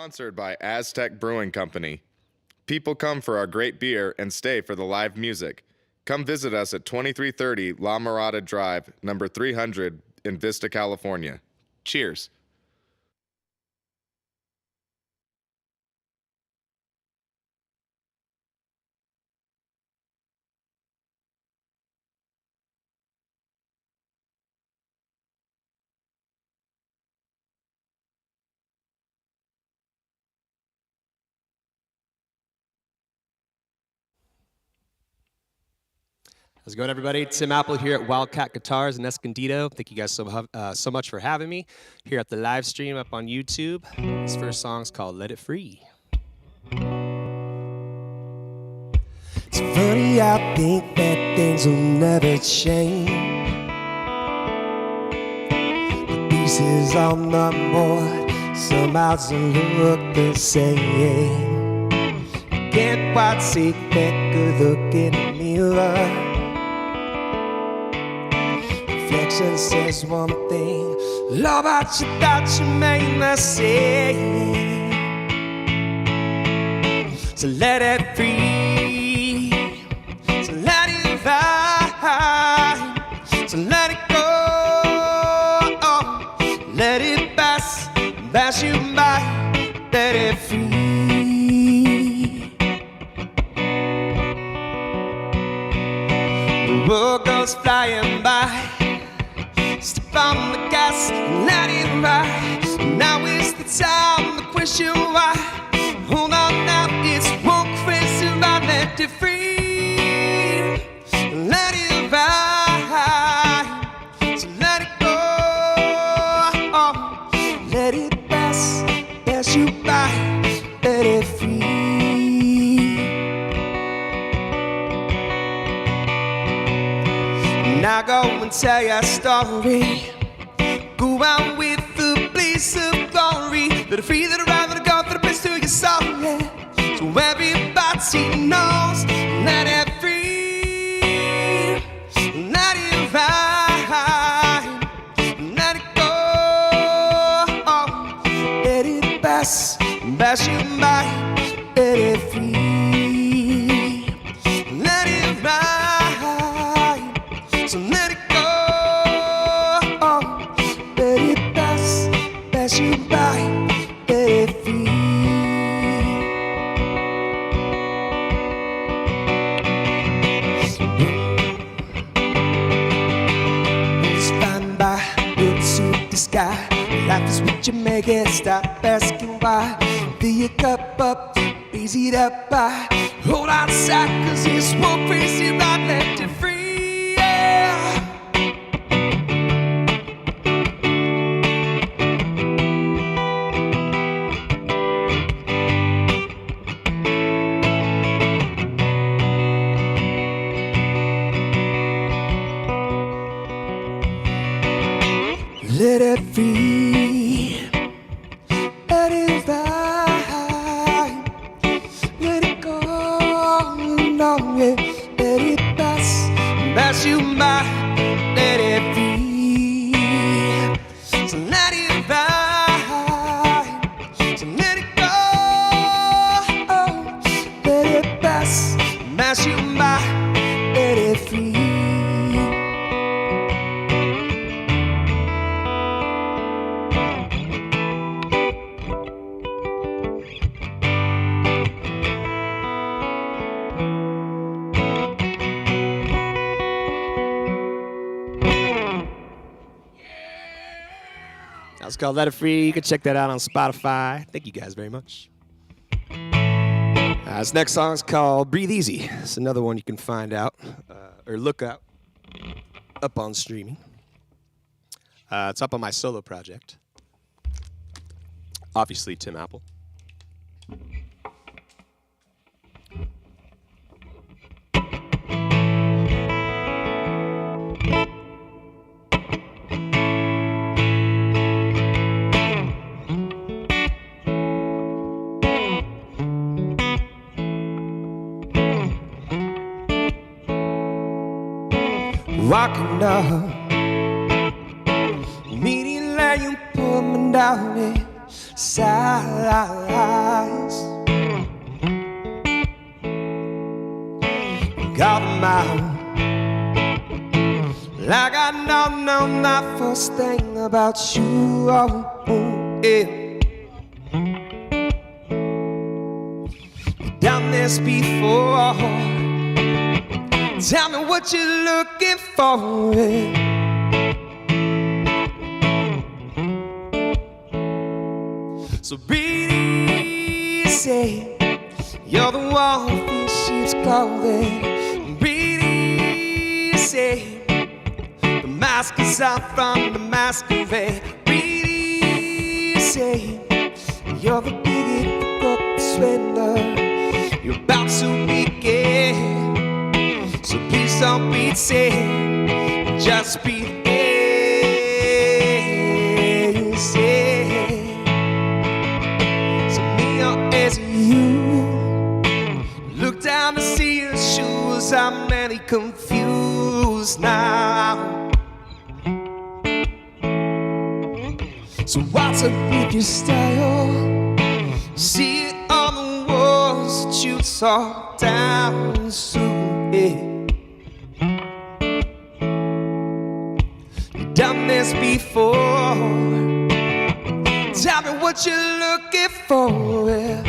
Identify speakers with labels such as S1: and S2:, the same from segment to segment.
S1: Sponsored by Aztec Brewing Company. People come for our great beer and stay for the live music. Come visit us at 2330 La Mirada Drive, number 300 in Vista, California. Cheers.
S2: How's it going, everybody? Tim Apple here at Wildcat Guitars in Escondido. Thank you guys so much for having me here at the live stream up on YouTube. This first song is called Let It Free.
S3: It's funny, I think that things will never change. The pieces on the board somehow look the same. Can't quite see that good look in the mirror. Reflection says one thing, love, but you thought you made the same. So let it free, so let it ride, so let it go, let it pass you by, let it free. The world goes flying by. Step on the gas and let it ride. Now is the time to question why. Hold on now, it's one crazy ride. Let it free, let it ride. So let it go, let it pass you by. Let it free. Now go and tell your story. Go out with the blaze of glory. Let it free, let it ride, let it go, let it place to your soul, yeah. So everybody knows. Let it free, let it ride, let it go, let it pass you by. Let it free, let it ride. So let it go, let it pass you by, let it free. Stand by, look to the sky. Life is what you make it, stop asking why. Fill your cup up, raise it up high. Hold on tight, cause it's one crazy ride. Let it free. Let it free, let it ride, let it go, no, yeah. Let it pass you by, let it free, so let it ride, so let it go, let it pass you by, let it free. It's called Let It Free. You can check that out on Spotify. Thank you guys very much. This next song is called Breathe Easy. It's another one you can find out or look up on streaming. It's up on my solo project. Obviously, Tim Apple. Walking up, immediately you pull me down, yeah. size. Got 'em out like I know not first thing about you. Oh, yeah. You've done this before. Tell me what you're looking for. So breathe easy. You're the one who feels sheep's clothing. Breathe easy. The mask is out from the masquerade. Breathe easy. You're the bigot, the crook, the swindler. You're about to begin. So please don't be sick. Just breathe easy. So me or is you? Look down to see your shoes. I'm many confused now. So what's up with your style? See it on the walls that you saw down soon. Yeah. You've done this before. Tell me what you're looking for. Yeah.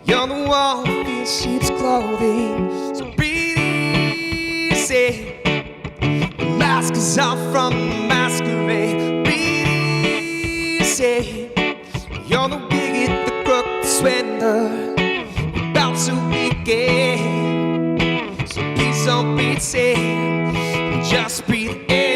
S3: You're the one who feels sheep's clothing. So breathe easy. The mask is off from the masquerade. Breathe easy. You're the bigot, the crook, the swindler. You're about to begin. So please don't breathe safe. Just breathe easy.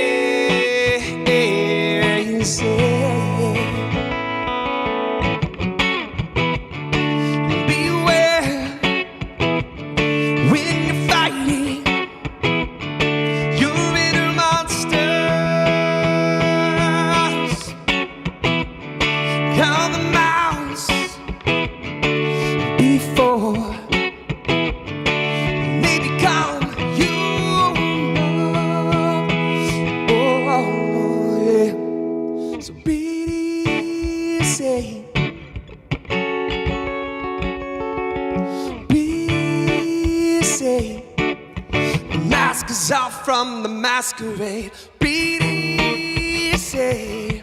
S3: From the masquerade, breathe easy.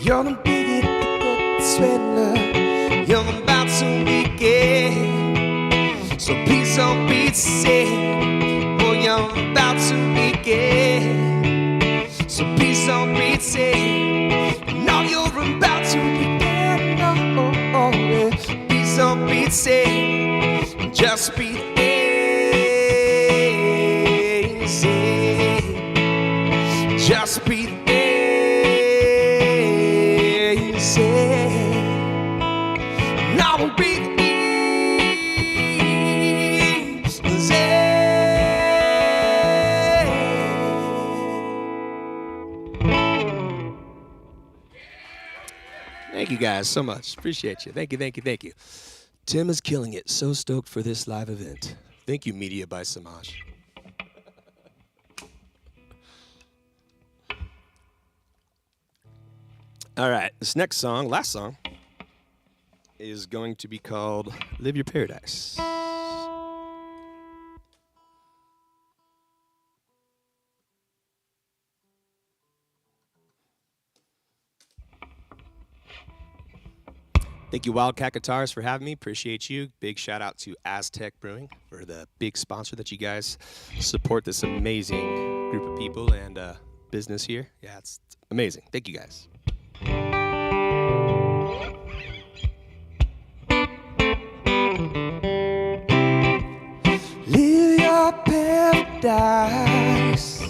S3: You're the bigot, the crook, the swindler. You're about to begin. So please don't be sick. Oh, you're about to begin. So please don't be sick. No, you're about to begin. Oh, yeah. Please don't be sick. Just breathe easy. Just breathe easy. Now breathe easy.
S2: Thank you guys so much. Appreciate you. Thank you, thank you, thank you. Tim is killing it. So stoked for this live event. Thank you, Media by Samaj. All right, this next song, last song, is going to be called Live Your Paradise. Thank you, Wildcat Guitars, for having me. Appreciate you. Big shout out to Aztec Brewing for the big sponsor that you guys support this amazing group of people and business here. Yeah, it's amazing. Thank you guys.
S3: Live your paradise.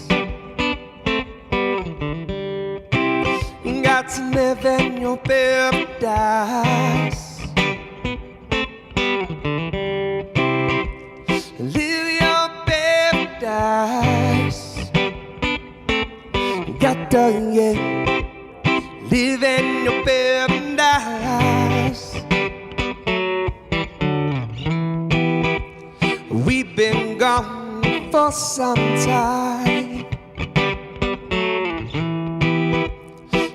S3: You got to live in your paradise. Live your paradise. You got to live in your paradise. We've been gone for for some time,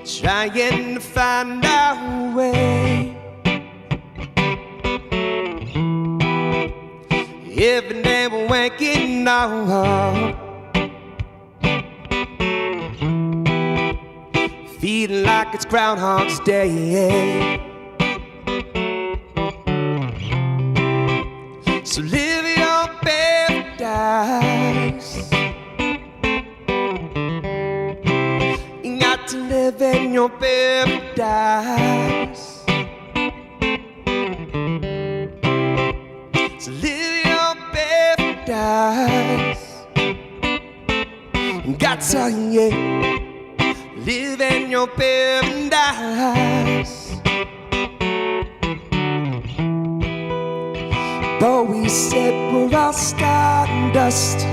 S3: trying to find our way. Every day we're waking up, feeling like it's Groundhog's Day. So live your paradise. You got to live in your paradise. So live your paradise. Got to, yeah, live in your paradise. But we said we're all stardust,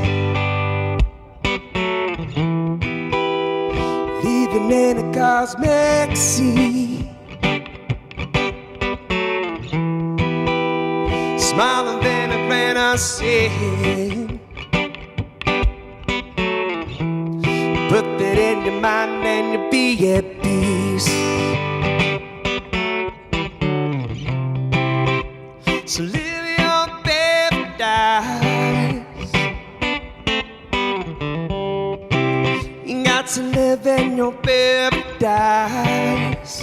S3: leaving in a cosmic sea, smiling in a grain of sand. Put that in your mind and you'll be at peace. So live your paradise. You got to live in your paradise.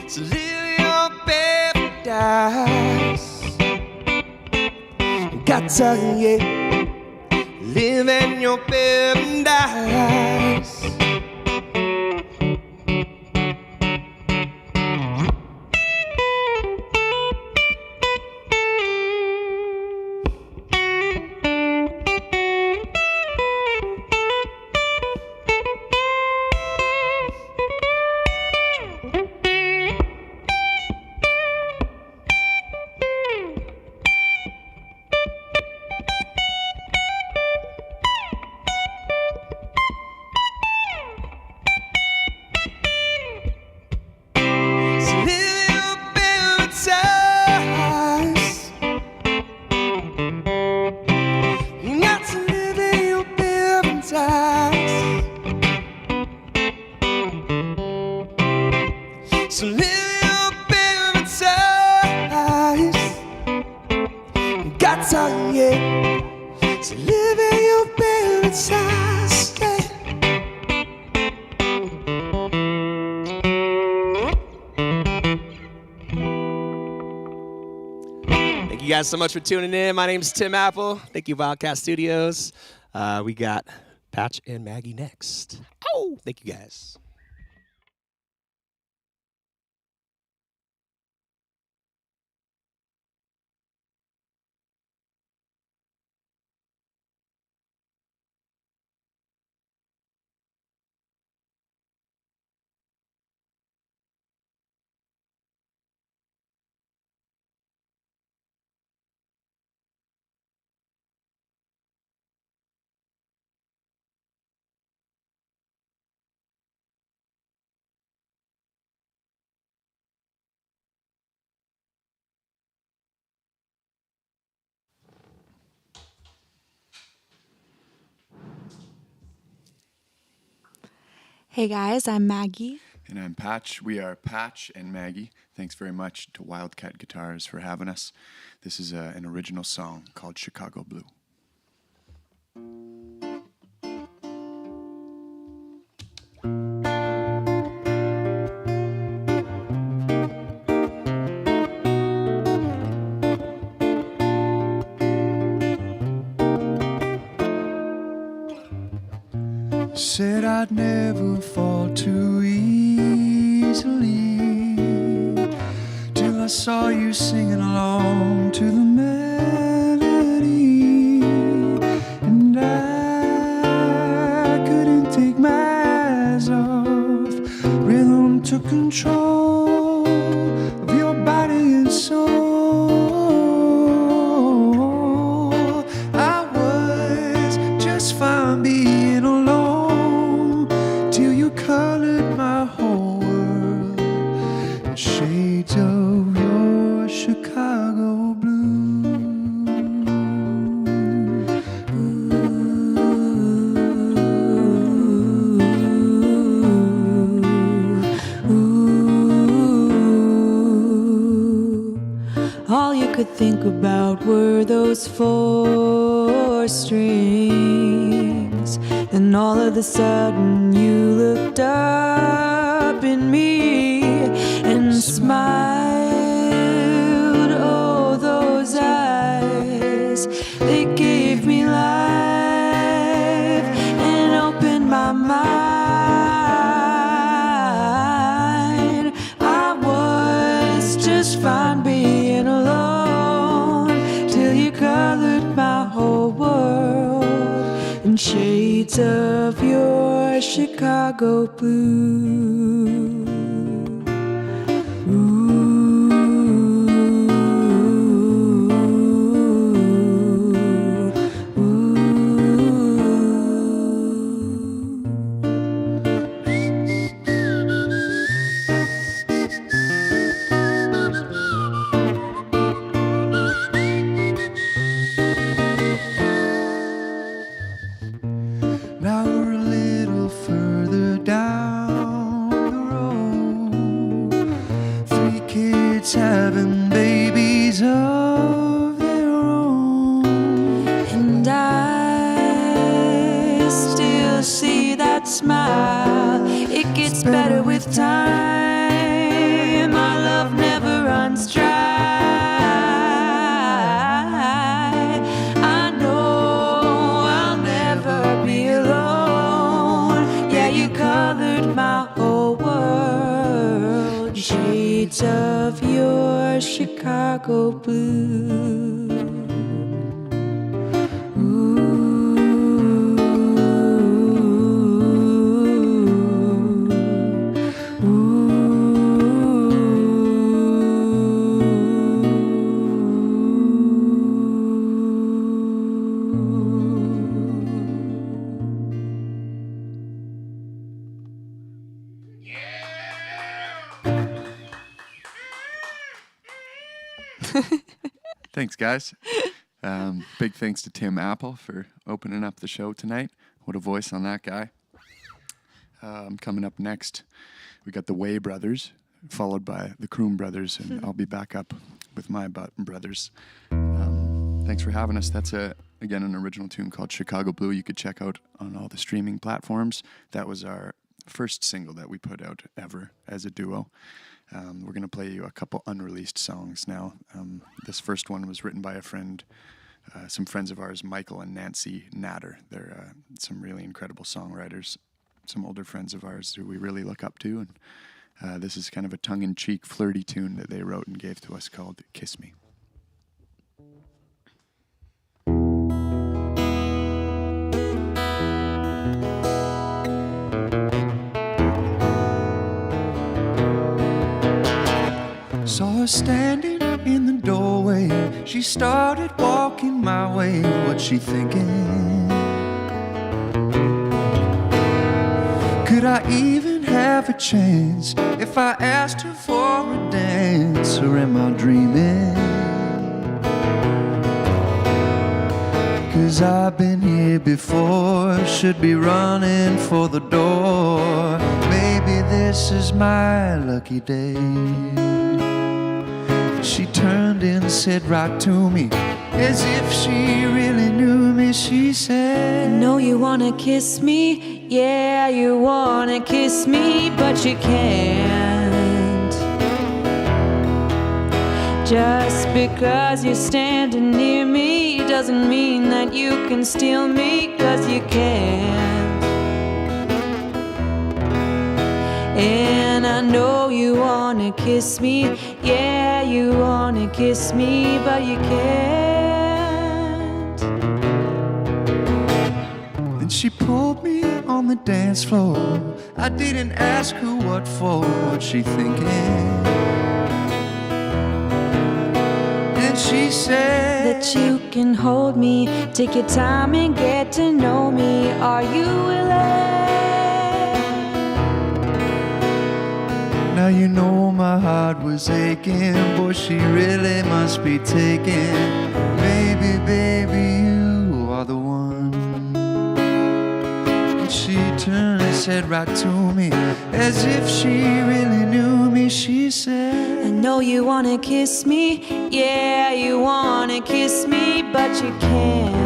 S3: So live your paradise. Got to, yeah, live in your paradise. So live your paradise. Got to, yeah. So live in your paradise. Yeah. Thank you guys so much for tuning in. My name is Tim Apple. Thank you, Wildcat Studios. We got Patch and Maggie next. Oh, thank you guys.
S4: Hey guys, I'm Maggie.
S5: And I'm Patch. We are Patch and Maggie. Thanks very much to Wildcat Guitars for having us. This is an original song called Chicago Blue. Said I'd never fall too easily till I saw you singing along to the melody, and I couldn't take my eyes off. Rhythm took control of your body and soul. I was just fine being alone, colored my whole world in shades of your Chicago blue.
S4: could think about were those 4 strings. And all of a sudden you looked up in me and smiled. Oh, those eyes, they gave me life and opened my mind. I was just fine being alone till you colored my whole world in shades of your Chicago blue.
S3: Now we're a little further down the road. 3 kids having babies of their own.
S4: And I still see that smile. It gets better with time. Our love never runs dry. I know I'll never be alone. Yeah, you colored my whole world. Shades of your Chicago blue.
S5: Thanks, guys. Big thanks to Tim Apple for opening up the show tonight. What a voice on that guy. Coming up next, we got the Way Brothers, followed by the Kroom Brothers, and I'll be back up with my brothers. Thanks for having us. That's, again, an original tune called Chicago Blue. You could check out on all the streaming platforms. That was our first single that we put out ever as a duo. We're going to play you a couple unreleased songs now. This first one was written by a friend, some friends of ours, Michael and Nancy Natter. They're some really incredible songwriters, some older friends of ours who we really look up to. And this is kind of a tongue-in-cheek, flirty tune that they wrote and gave to us called Kiss Me.
S3: Saw her standing in the doorway. She started walking my way. What's she thinking? Could I even have a chance if I asked her for a dance? Or am I dreaming? 'Cause I've been here before, should be running for the door. Maybe this is my lucky day. She turned and said right to me, as if she really knew me. She said,
S4: I know you wanna kiss me, yeah, you wanna kiss me, but you can't. Just because you're standing near me doesn't mean that you can steal me, 'cause you can't. And I know you wanna kiss me, yeah, you wanna kiss me, but you can't.
S3: Then she pulled me on the dance floor. I didn't ask her what for, what's she thinking? And she said
S4: that you can hold me, take your time and get to know me. Are you willing?
S3: Now you know my heart was aching, boy, she really must be taken. Maybe, baby, you are the one. And she turned and said right to me, as if she really knew me. She said,
S4: I know you wanna kiss me, yeah, you wanna kiss me, but you can't.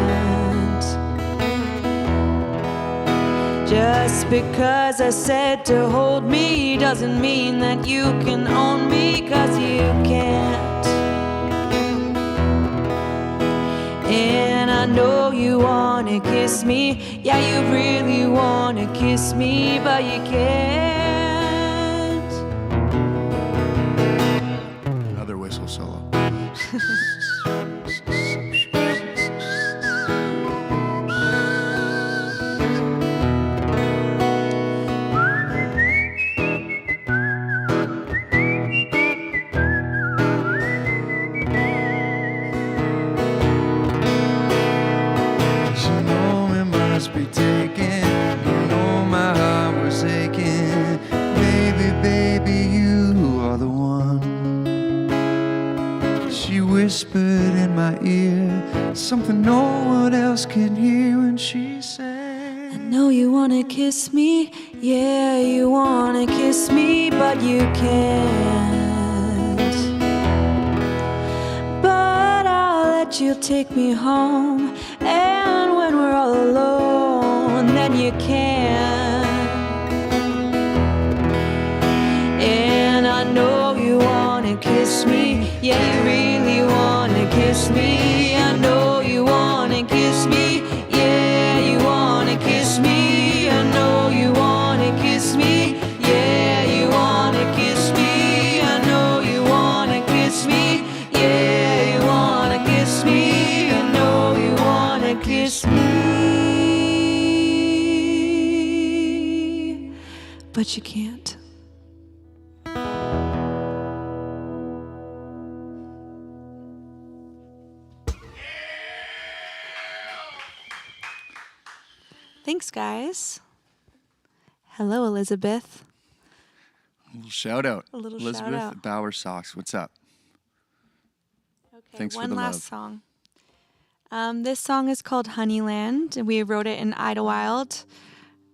S4: Just because I said to hold me doesn't mean that you can own me, 'cause you can't. And I know you wanna kiss me, yeah, you really wanna kiss me, but you can't.
S5: Another whistle solo.
S3: Be taken, you know my heart was aching. Baby, baby, you are the one. She whispered in my ear something no one else can hear, and she said,
S4: I know you wanna kiss me, yeah, you wanna kiss me, but you can't. But I'll let you take me home, and when we're all alone, then you can. And I know you wanna kiss me, yeah, you really wanna kiss me. I know you wanna kiss me, yeah, you wanna kiss me. I know you wanna kiss me, yeah, you wanna kiss me. I know you wanna kiss me, yeah, you wanna kiss me. I know you wanna kiss me, but you can't. Thanks, guys. Hello, Elizabeth.
S5: A little shout out.
S4: A little
S5: Elizabeth
S4: shout out.
S5: Bauer Socks. What's up?
S4: Okay,
S5: Thanks for
S4: one
S5: the
S4: last
S5: love.
S4: song. This song is called Honeyland, and we wrote it in Idlewild,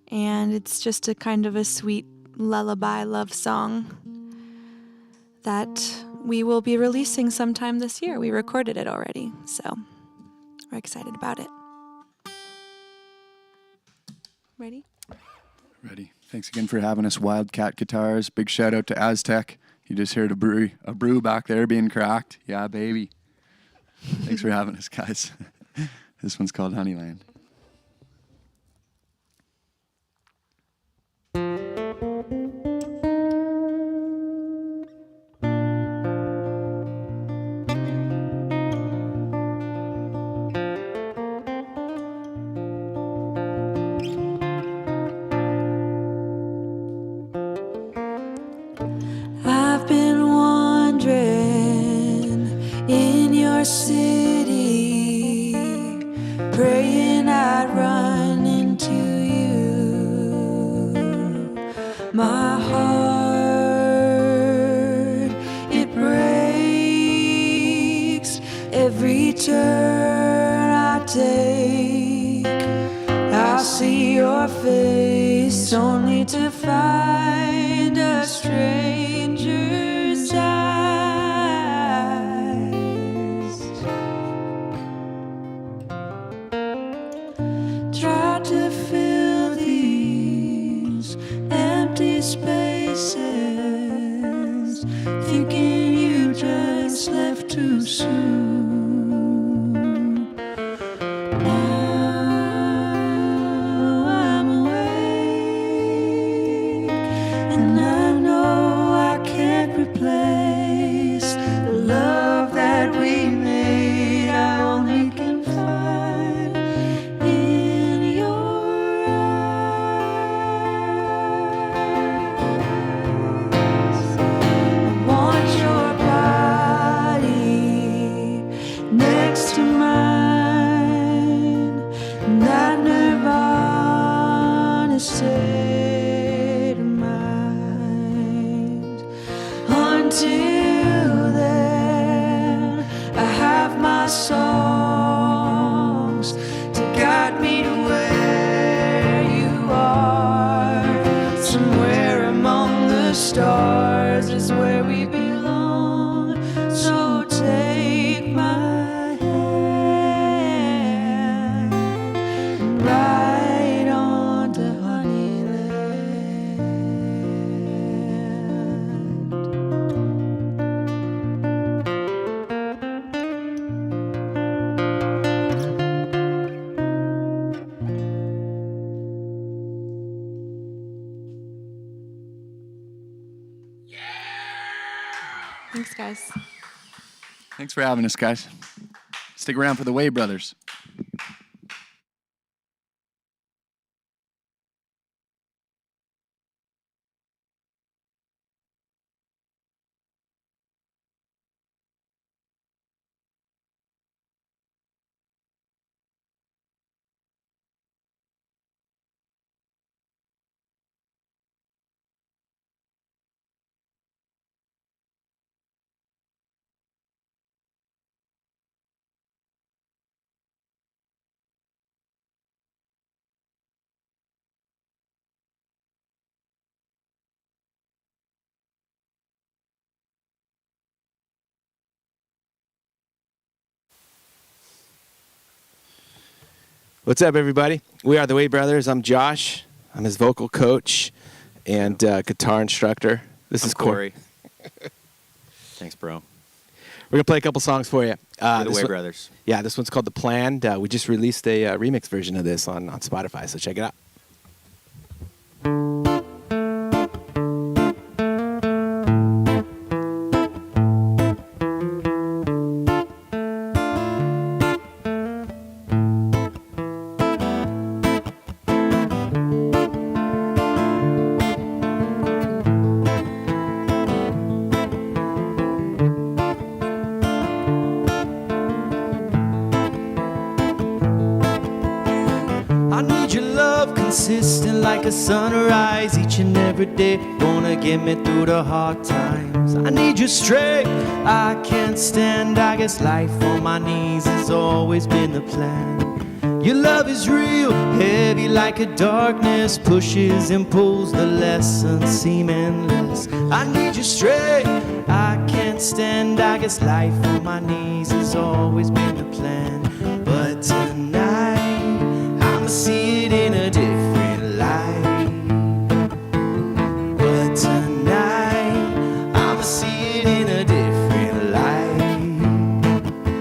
S4: and it's just a kind of a sweet lullaby love song that we will be releasing sometime this year. We recorded it already, so we're excited about it. Ready?
S5: Ready. Thanks again for having us, Wildcat Guitars. Big shout out to Aztec. You just heard a brew back there being cracked. Yeah, baby. Thanks for having us, guys. This one's called Honeyland.
S4: I've been wandering in your city, praying I'd run into you. My heart, it breaks every turn I take. I see your face only to find a stranger's eyes. Try to fill these empty spaces, thinking you just left too soon. Until then, I have my songs to guide me to where you are. stars is where we belong. So take my hand and ride on to Honeyland.
S6: Thanks, guys.
S5: Thanks for having us, guys. Stick around for the Way Brothers.
S7: What's up, everybody? We are the Way Brothers. I'm Josh. I'm his vocal coach and guitar instructor. This is Corey.
S8: Thanks, bro.
S7: We're going to play a couple songs for you.
S8: We're the
S7: this
S8: Way
S7: one-
S8: Brothers.
S7: Yeah, this one's called The Plan. We just released a remix version of this on Spotify, so check it out.
S3: I need your love consistent like a sunrise each and every day. Gonna get me through the hard times. I need your strength. I can't stand. I guess life on my knees has always been the plan. Your love is real, heavy like a darkness, pushes and pulls, the lessons seem endless. I need your strength. I can't stand. I guess life on my knees has always been the plan. But tonight I'ma see it in a different light. But tonight I'ma see it in a different light.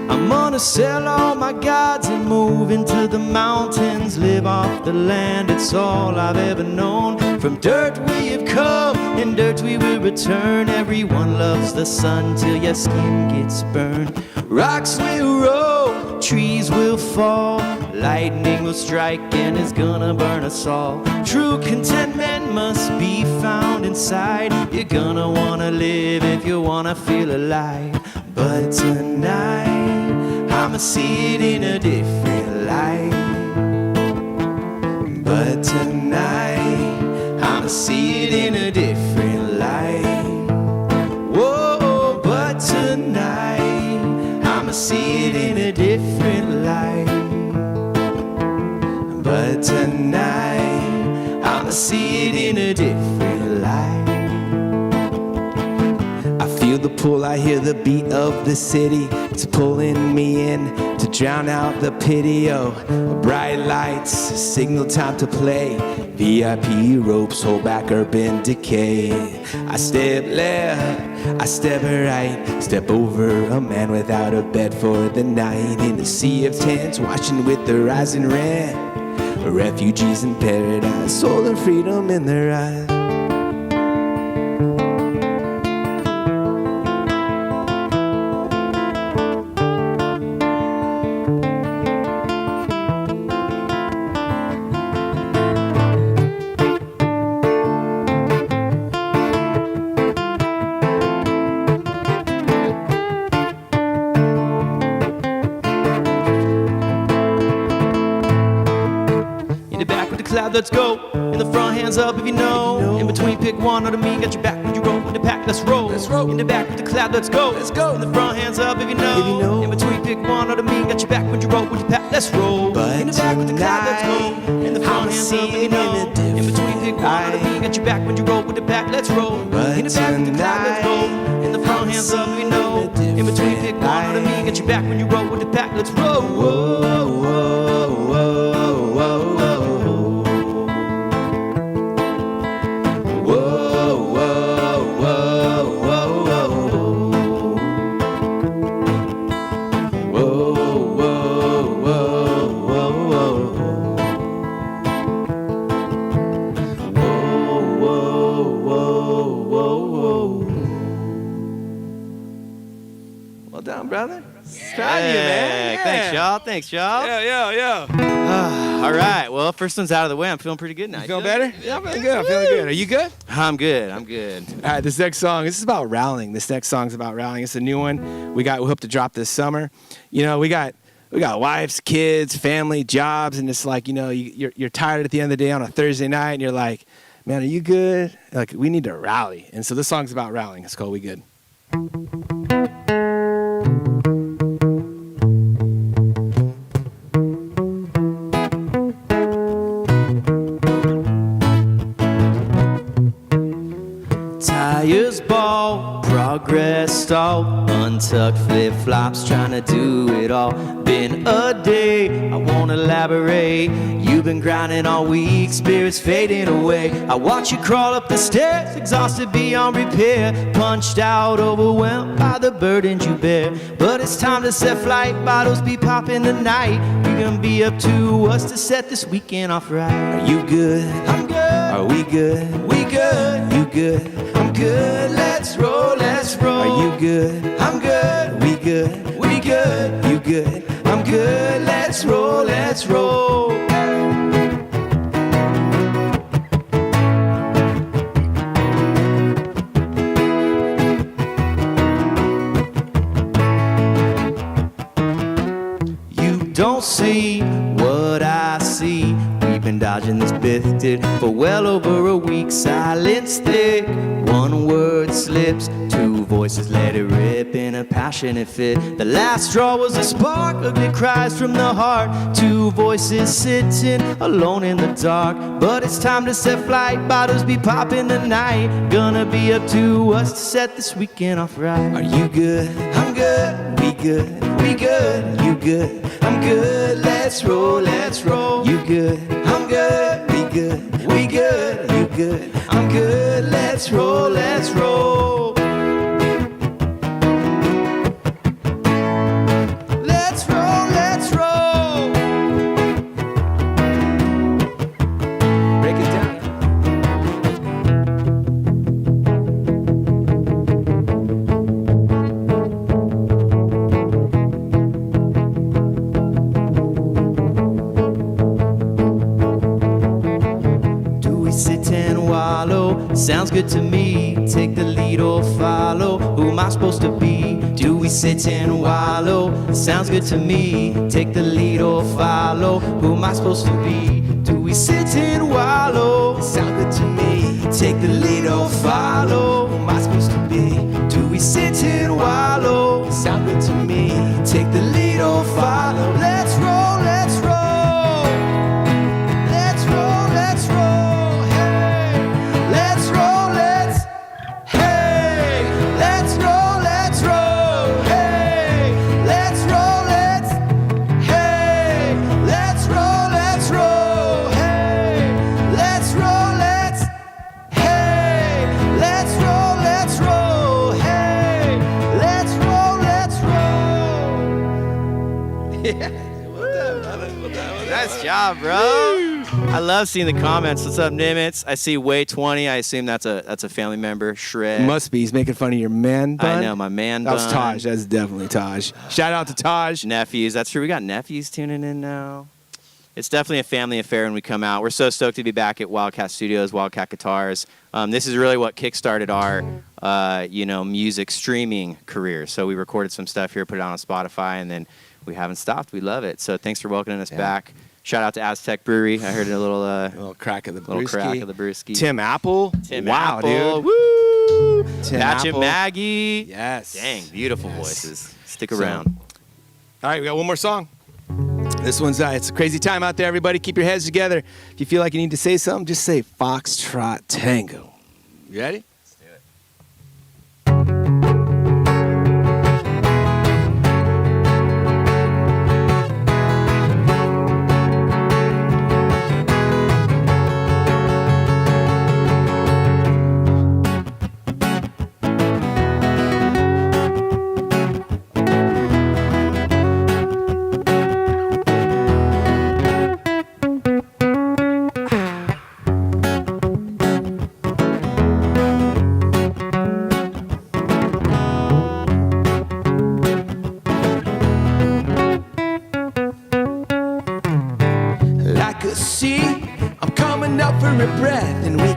S3: I'm gonna sell all my gods and move into the mountains, live off the land, it's all I've ever known. From dirt we have come, in dirt we will return. Everyone loves the sun till your skin gets burned. Rocks will roll, trees will fall, lightning will strike and it's gonna burn us all. True contentment must be found inside. You're gonna wanna live if you wanna feel alive. But tonight I'ma see it in a different light. But tonight I'ma see it in a different light. Whoa, but tonight I'ma see it in a different light. But tonight I'ma see it in a different light. I feel the pull, I hear the beat of the city. It's pulling me in to drown out the pity. Oh, bright lights, signal time to play. VIP ropes hold back urban decay. I step left, I step right, step over a man without a bed for the night. In a sea of tents, watching with the rising red. Refugees in paradise, soul and freedom in their eyes. In the back with the cloud, let's go. In the front, hands up if you know. In between, pick one or the me. Got your back when you roll with the pack. Let's roll. In the back with the cloud, let's go. In the front, hands up if you know. In between, pick one or the me. Got your back when you roll with the pack. Let's roll. In the back with the cloud, let's go. In the front, hands up if you know. In between, pick one or the me. Got your back when you roll with the pack. Let's roll. in the back with the crowd, let's roll. In the front, hands up, we know. In between, pick one to me, get you back when you roll with the pack, let's roll. Whoa, whoa, whoa, whoa, whoa.
S7: Brother. Proud of you, man. Yeah.
S8: Thanks, y'all. Thanks, y'all.
S7: Yeah.
S8: All right. Well, first one's out of the way. I'm feeling pretty good now.
S7: You feeling better? Yeah, I'm feeling good. I'm feeling good. Are you good?
S8: I'm good. I'm good.
S7: All right, this next song, this is about rallying. This next song's about rallying. It's a new one. We hope to drop this summer. You know, we got wives, kids, family, jobs, and it's like, you know, you're tired at the end of the day on a Thursday night, and you're like, man, are you good? Like, we need to rally. And so this song's about rallying. It's called We Good.
S3: Tires ball, progress stall, untucked flip-flops, trying to do it all. Been a day, I won't elaborate. You've been grinding all week, spirits fading away. I watch you crawl up the stairs, exhausted beyond repair. Punched out, overwhelmed by the burdens you bear. But it's time to set flight, bottles be popping tonight. You're gonna be up to us to set this weekend off right. Are you good? I'm good. Are we good? We good. You good? I'm good. Let's roll, let's roll. Are you good? I'm good. We good. We good. You good? I'm good. Let's roll, let's roll. You don't see what I see. We've been dodging this biscuit for well over a week. Silence thick, one word slips, two voices let it rip in a passionate fit. The last straw was a spark, ugly cries from the heart. Two voices sitting alone in the dark. But it's time to set flight, bottles be popping tonight. Gonna be up to us to set this weekend off right. Are you good? I'm good. We good. We good. You good? I'm good. Let's roll, let's roll. You good? I'm good. We good. We good. You good? I'm good. Let's roll, let's roll. Let's roll, let's roll.
S7: Break it down.
S3: Sit and wallow, sounds good to me. Take the lead or follow. Who am I supposed to be? Do we sit and wallow? Sounds good to me. Take the lead or follow. Who am I supposed to be? Do we sit and wallow? Sounds good to me. Take the lead or follow. Who am I supposed to be? Do we sit and wallow? Sounds good to me. Take the lead or follow. Let's roll, let's roll. Let's roll, let's roll.
S8: Nice job, bro. I love seeing the comments. What's up, Nimitz? I see Way20. I assume that's a family member. Shred.
S7: Must be. He's making fun of your man bun.
S8: I know, my man
S7: That was
S8: bun.
S7: Taj. That's definitely Taj. Shout out to Taj.
S8: Nephews. That's true. We got nephews tuning in now. It's definitely a family affair when we come out. We're so stoked to be back at Wildcat Studios, Wildcat Guitars. This is really what kickstarted our, music streaming career. So we recorded some stuff here, put it on Spotify, and then we haven't stopped. We love it. So thanks for welcoming us back. Shout out to Aztec Brewery. I heard a little
S7: crack of the
S8: brewski.
S7: Tim Apple. Wow,
S8: Apple.
S7: dude.
S8: Woo!
S7: Tim
S8: Patch and
S7: Apple.
S8: Maggie.
S7: Yes.
S8: Dang, beautiful voices. Stick around.
S7: All right, we got one more song. This one's it's a crazy time out there, everybody. Keep your heads together. If you feel like you need to say something, just say Foxtrot Tango. You ready?
S8: Let's do it.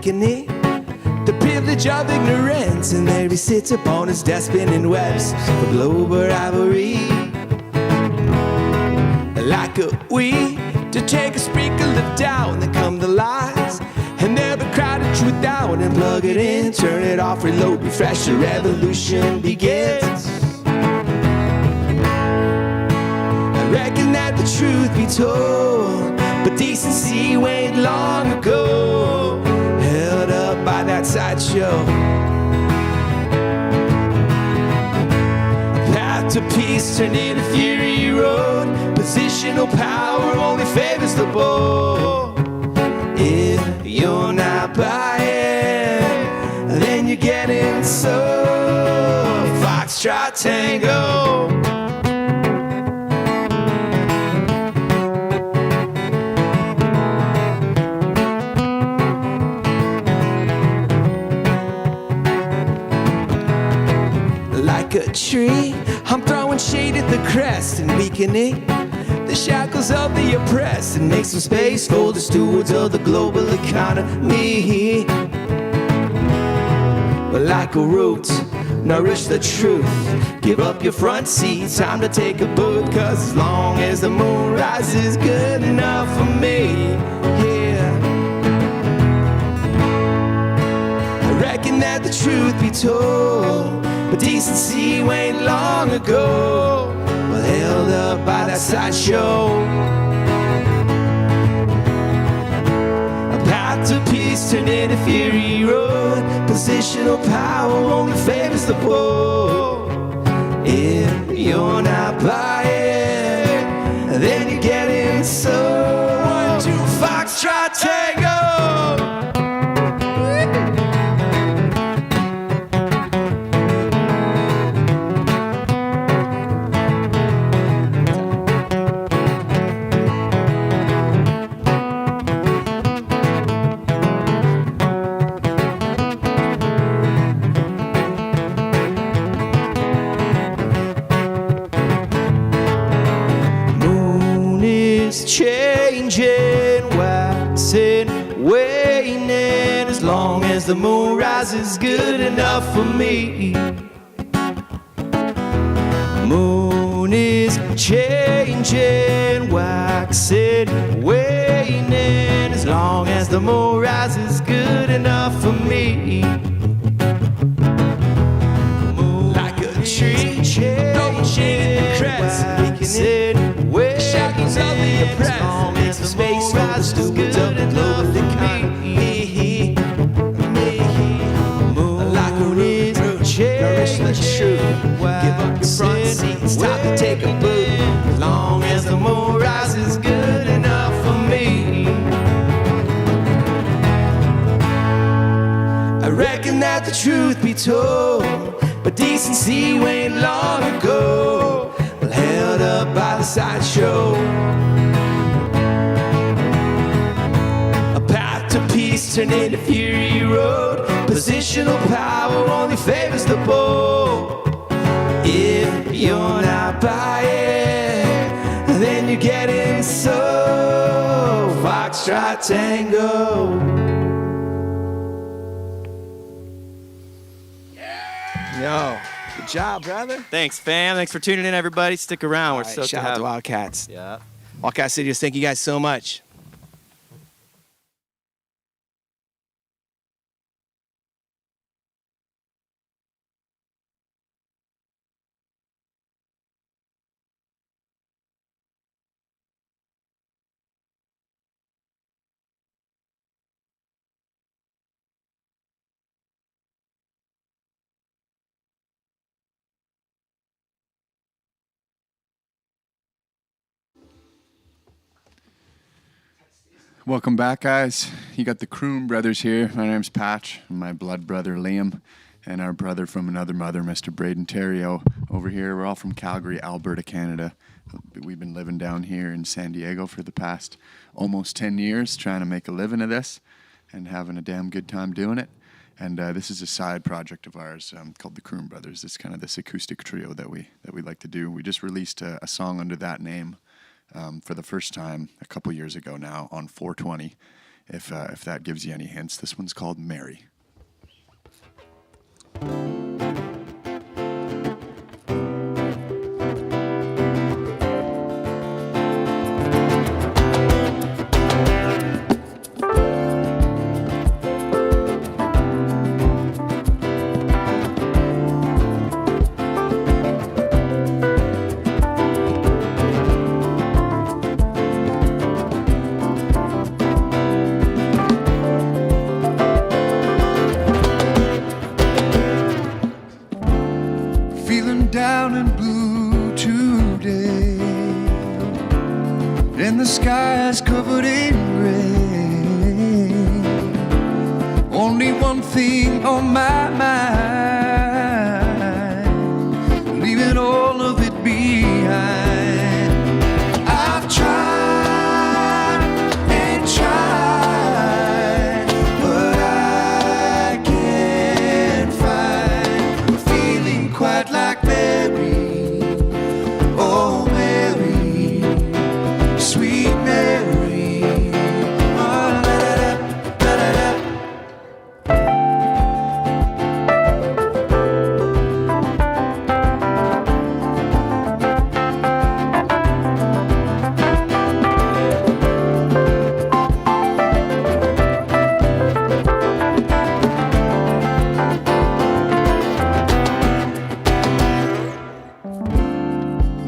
S3: weakening the privilege of ignorance, and there he sits upon his desk spinning webs for global rivalry. Like a weed, to take a sprinkle of doubt, then come the lies, and never crowd the truth out, and plug it in, turn it off, reload, refresh, the revolution begins. I reckon that the truth be told, but decency waned long ago, held up by that sideshow. A path to peace turned into fury road. Positional power only favors the bold. If you're not buying, then you're getting sold. Foxtrot Tango. Like a tree, I'm throwing shade at the crest and weakening the shackles of the oppressed, and make some space for the stewards of the global economy. But like a root, nourish the truth. Give up your front seat, time to take a boot, 'cause as long as the moon rises, good enough for me. Yeah. I reckon that the truth be told, but decency waned long ago, well, held up by that sideshow. A path to peace turned into fury road. Positional power only favors the bold. If you're not buying, then you're getting sold. 1, 2, Foxtrot Tango. Changing, waxing, waning. As long as the moon rises, good enough for me. Moon is changing, waxing, waning. As long as the moon rises, good enough for me. Moon like a tree, throwing shade in the crest, waxing, shackles of the oppressed, make some space for the stewards of the global economy. Like a root, nourish the truth. Give up your front seat, stop to take a boot. As long as the moon rises, good enough for me. I reckon that the truth be told, but decency waned long ago, held up by the sideshow. A path to peace turned into fury road. Positional power only favors the bold. If you're not buying, then you're getting sold. Foxtrot Tango. Yo. Good job, brother.
S8: Thanks, fam. Thanks for tuning in, everybody. Stick around. We're stoked to
S7: shout out
S8: have
S7: to Wildcats.
S8: Yeah.
S7: Wildcat Studios, thank you guys so much.
S5: Welcome back, guys. You got the Kroon brothers here. My name's Patch, and my blood brother Liam, and our brother from another mother, Mr. Braden Terrio, over here. We're all from Calgary, Alberta, Canada. We've been living down here in San Diego for the past almost 10 years, trying to make a living of this and having a damn good time doing it. And this is a side project of ours called the Kroon Brothers. It's kind of this acoustic trio that we like to do. We just released a song under that name for the first time a couple years ago now on 420. if that gives you any hints. This one's called Mary.
S3: Down and blue today, and the sky is covered in gray. Only one thing on my mind, leaving all of it behind. I've tried and tried, but I can't find a feeling quite like Mary, oh Mary, sweet Mary. Oh, da-da-da,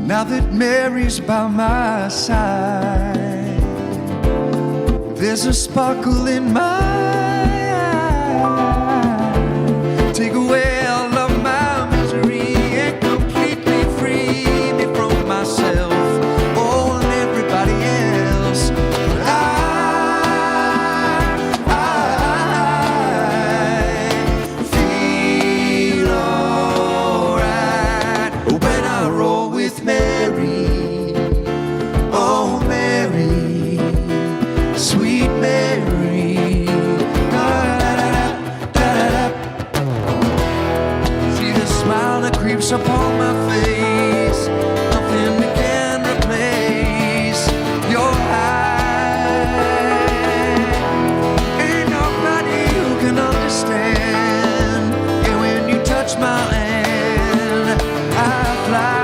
S3: now that Mary's by my side, there's a sparkle in my eye. Take away all of my misery and completely free me from myself, oh, and everybody else. I feel alright when I roll with Mary, oh Mary, sweet Mary. Da-da-da-da-da-da. See the smile that creeps upon my face, nothing can replace your eyes. Ain't nobody who can understand. Yeah, when you touch my hand, I fly.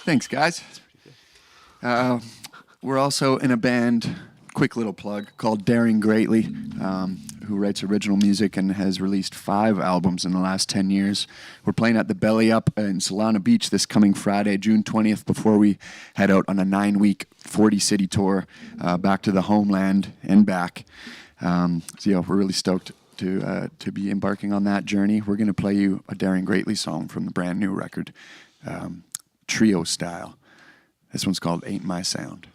S5: Thanks, guys. We're also in a band, quick little plug, called Daring Greatly, who writes original music and has released 5 albums in the last 10 years. We're playing at the Belly Up in Solana Beach this coming Friday, June 20th, before we head out on a 9-week 40-city tour back to the homeland and back. So yeah, we're really stoked to be embarking on that journey. We're going to play you a Daring Greatly song from the brand new record, trio style. This one's called Ain't My Sound.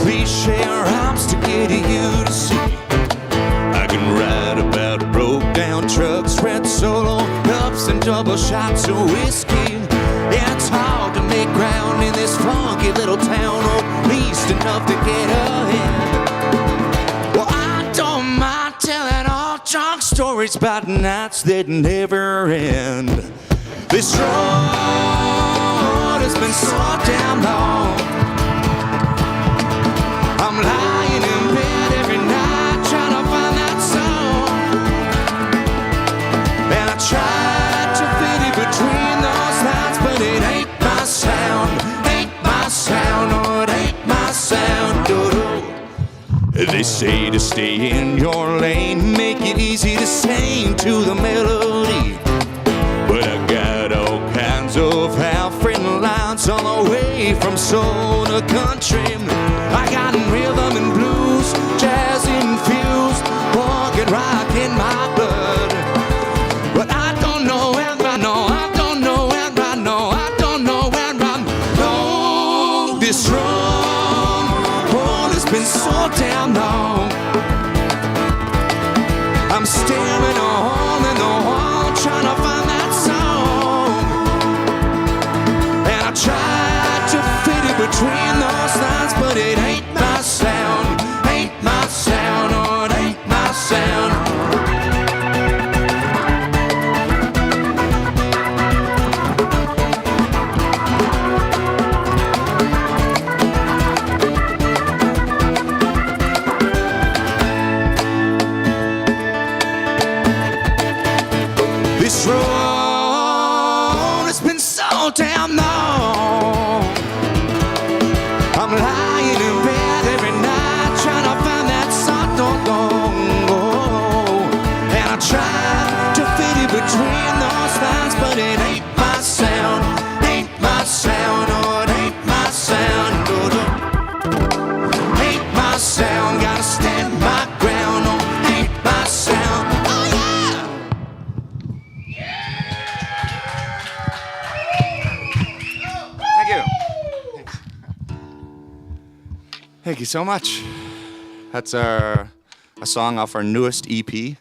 S3: Cliche rhymes to get you to see. I can write about broke down trucks, red solo cups, and double shots of whiskey. Yeah, it's hard to make ground in this funky little town, or at least enough to get ahead. Well, I don't mind telling all drunk stories stories about nights that never end. This road has been so damn long. I'm lying in bed every night trying to find that song. And I tried to fit it between those lines, but it ain't my sound. Ain't my sound, oh, it ain't my sound. They say to stay in your lane, make it easy to sing to the melody. But I got all kinds of half-written lines on the way from soul to country. I got rhythm and blues, jazz infused, punk and rock in my blood. But I don't know where I know, I don't know where I know, I don't know where I'm. No, this road has been so damn long. I'm staring a hole in the wall, trying to find that song. And I tried to fit it between those lines, but it ain't my sound. Ain't my sound, oh, it ain't my sound. This road has been so damn long. I'm lying in bed every night trying to find that song. And I try to fit it between those lines, but it ain't my sound. Ain't my sound, oh, it ain't my sound. Ain't my sound, gotta stand my ground. Oh, ain't my sound. Oh yeah. Thank you. Thank you so much. That's a song off our newest EP.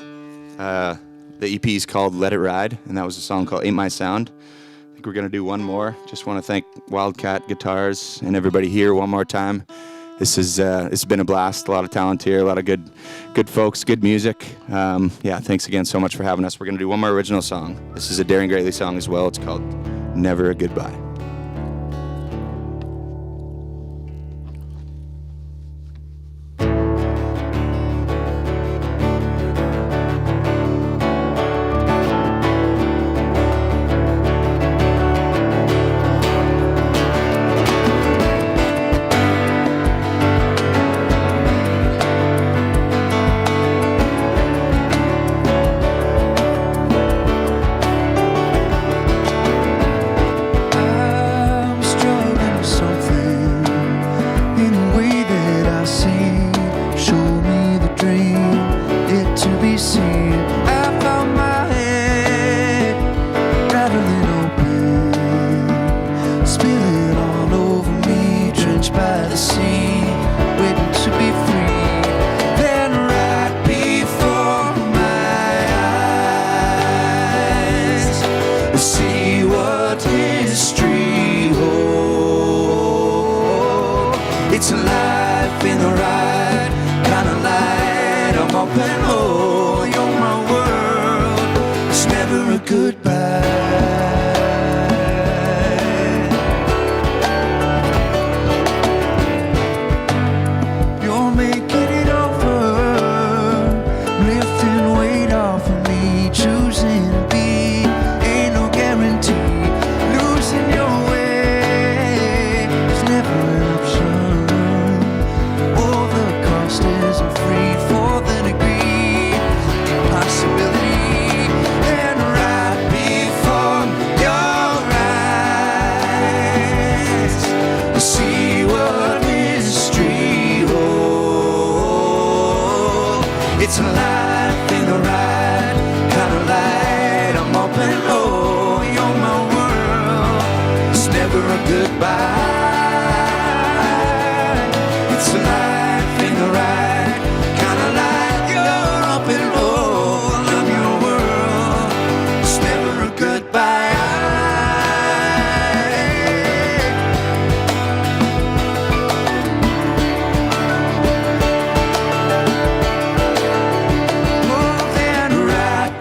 S3: The EP is called Let It Ride, and that was a song called Ain't My Sound. I think we're gonna do one more. Just want to thank Wildcat Guitars and everybody here one more time. This has been a blast. A lot of talent here, a lot of good folks, good music. Yeah, thanks again so much for having us. We're gonna do one more original song. This is a Daring Greatly song as well. It's called Never a Goodbye. It's a life in the ride, kind of light. I'm open, oh, you're my world. It's never a goodbye. It's a life in the ride, kind of light. You're open, oh, I'm your world. It's never a goodbye. More than right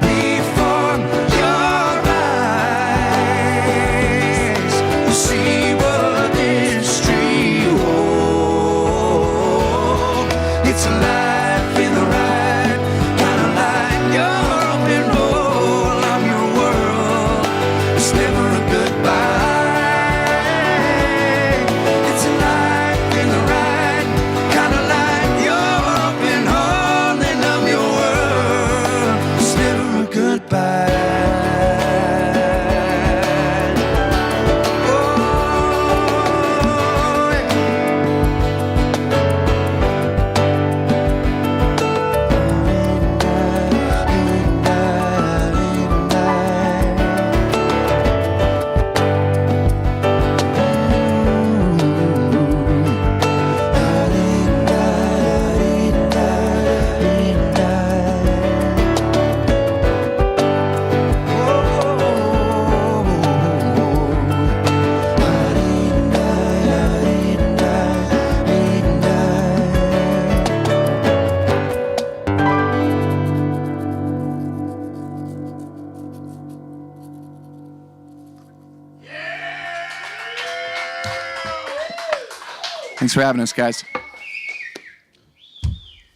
S5: Thanks for having us, guys.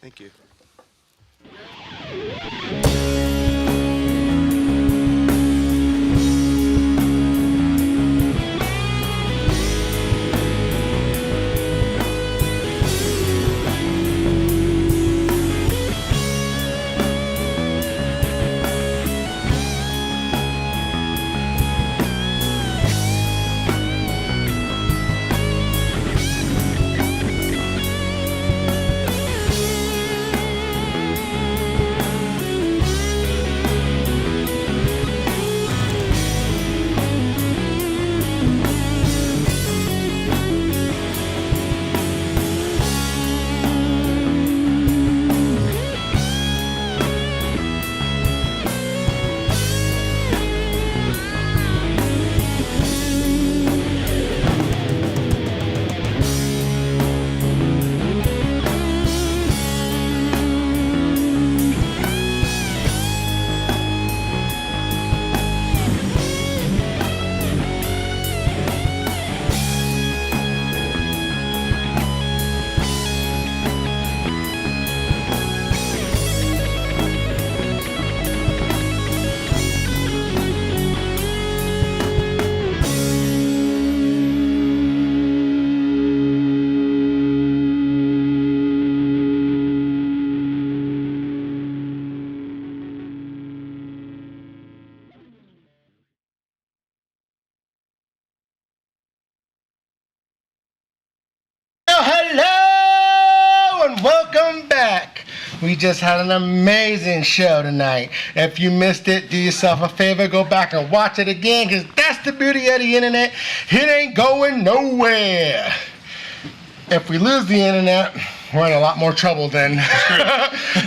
S2: Thank you.
S9: Hello and welcome back. We just had an amazing show tonight. If you missed it, do yourself a favor, go back and watch it again, because that's the beauty of the internet. It ain't going nowhere. If we lose the internet, we're in a lot more trouble then.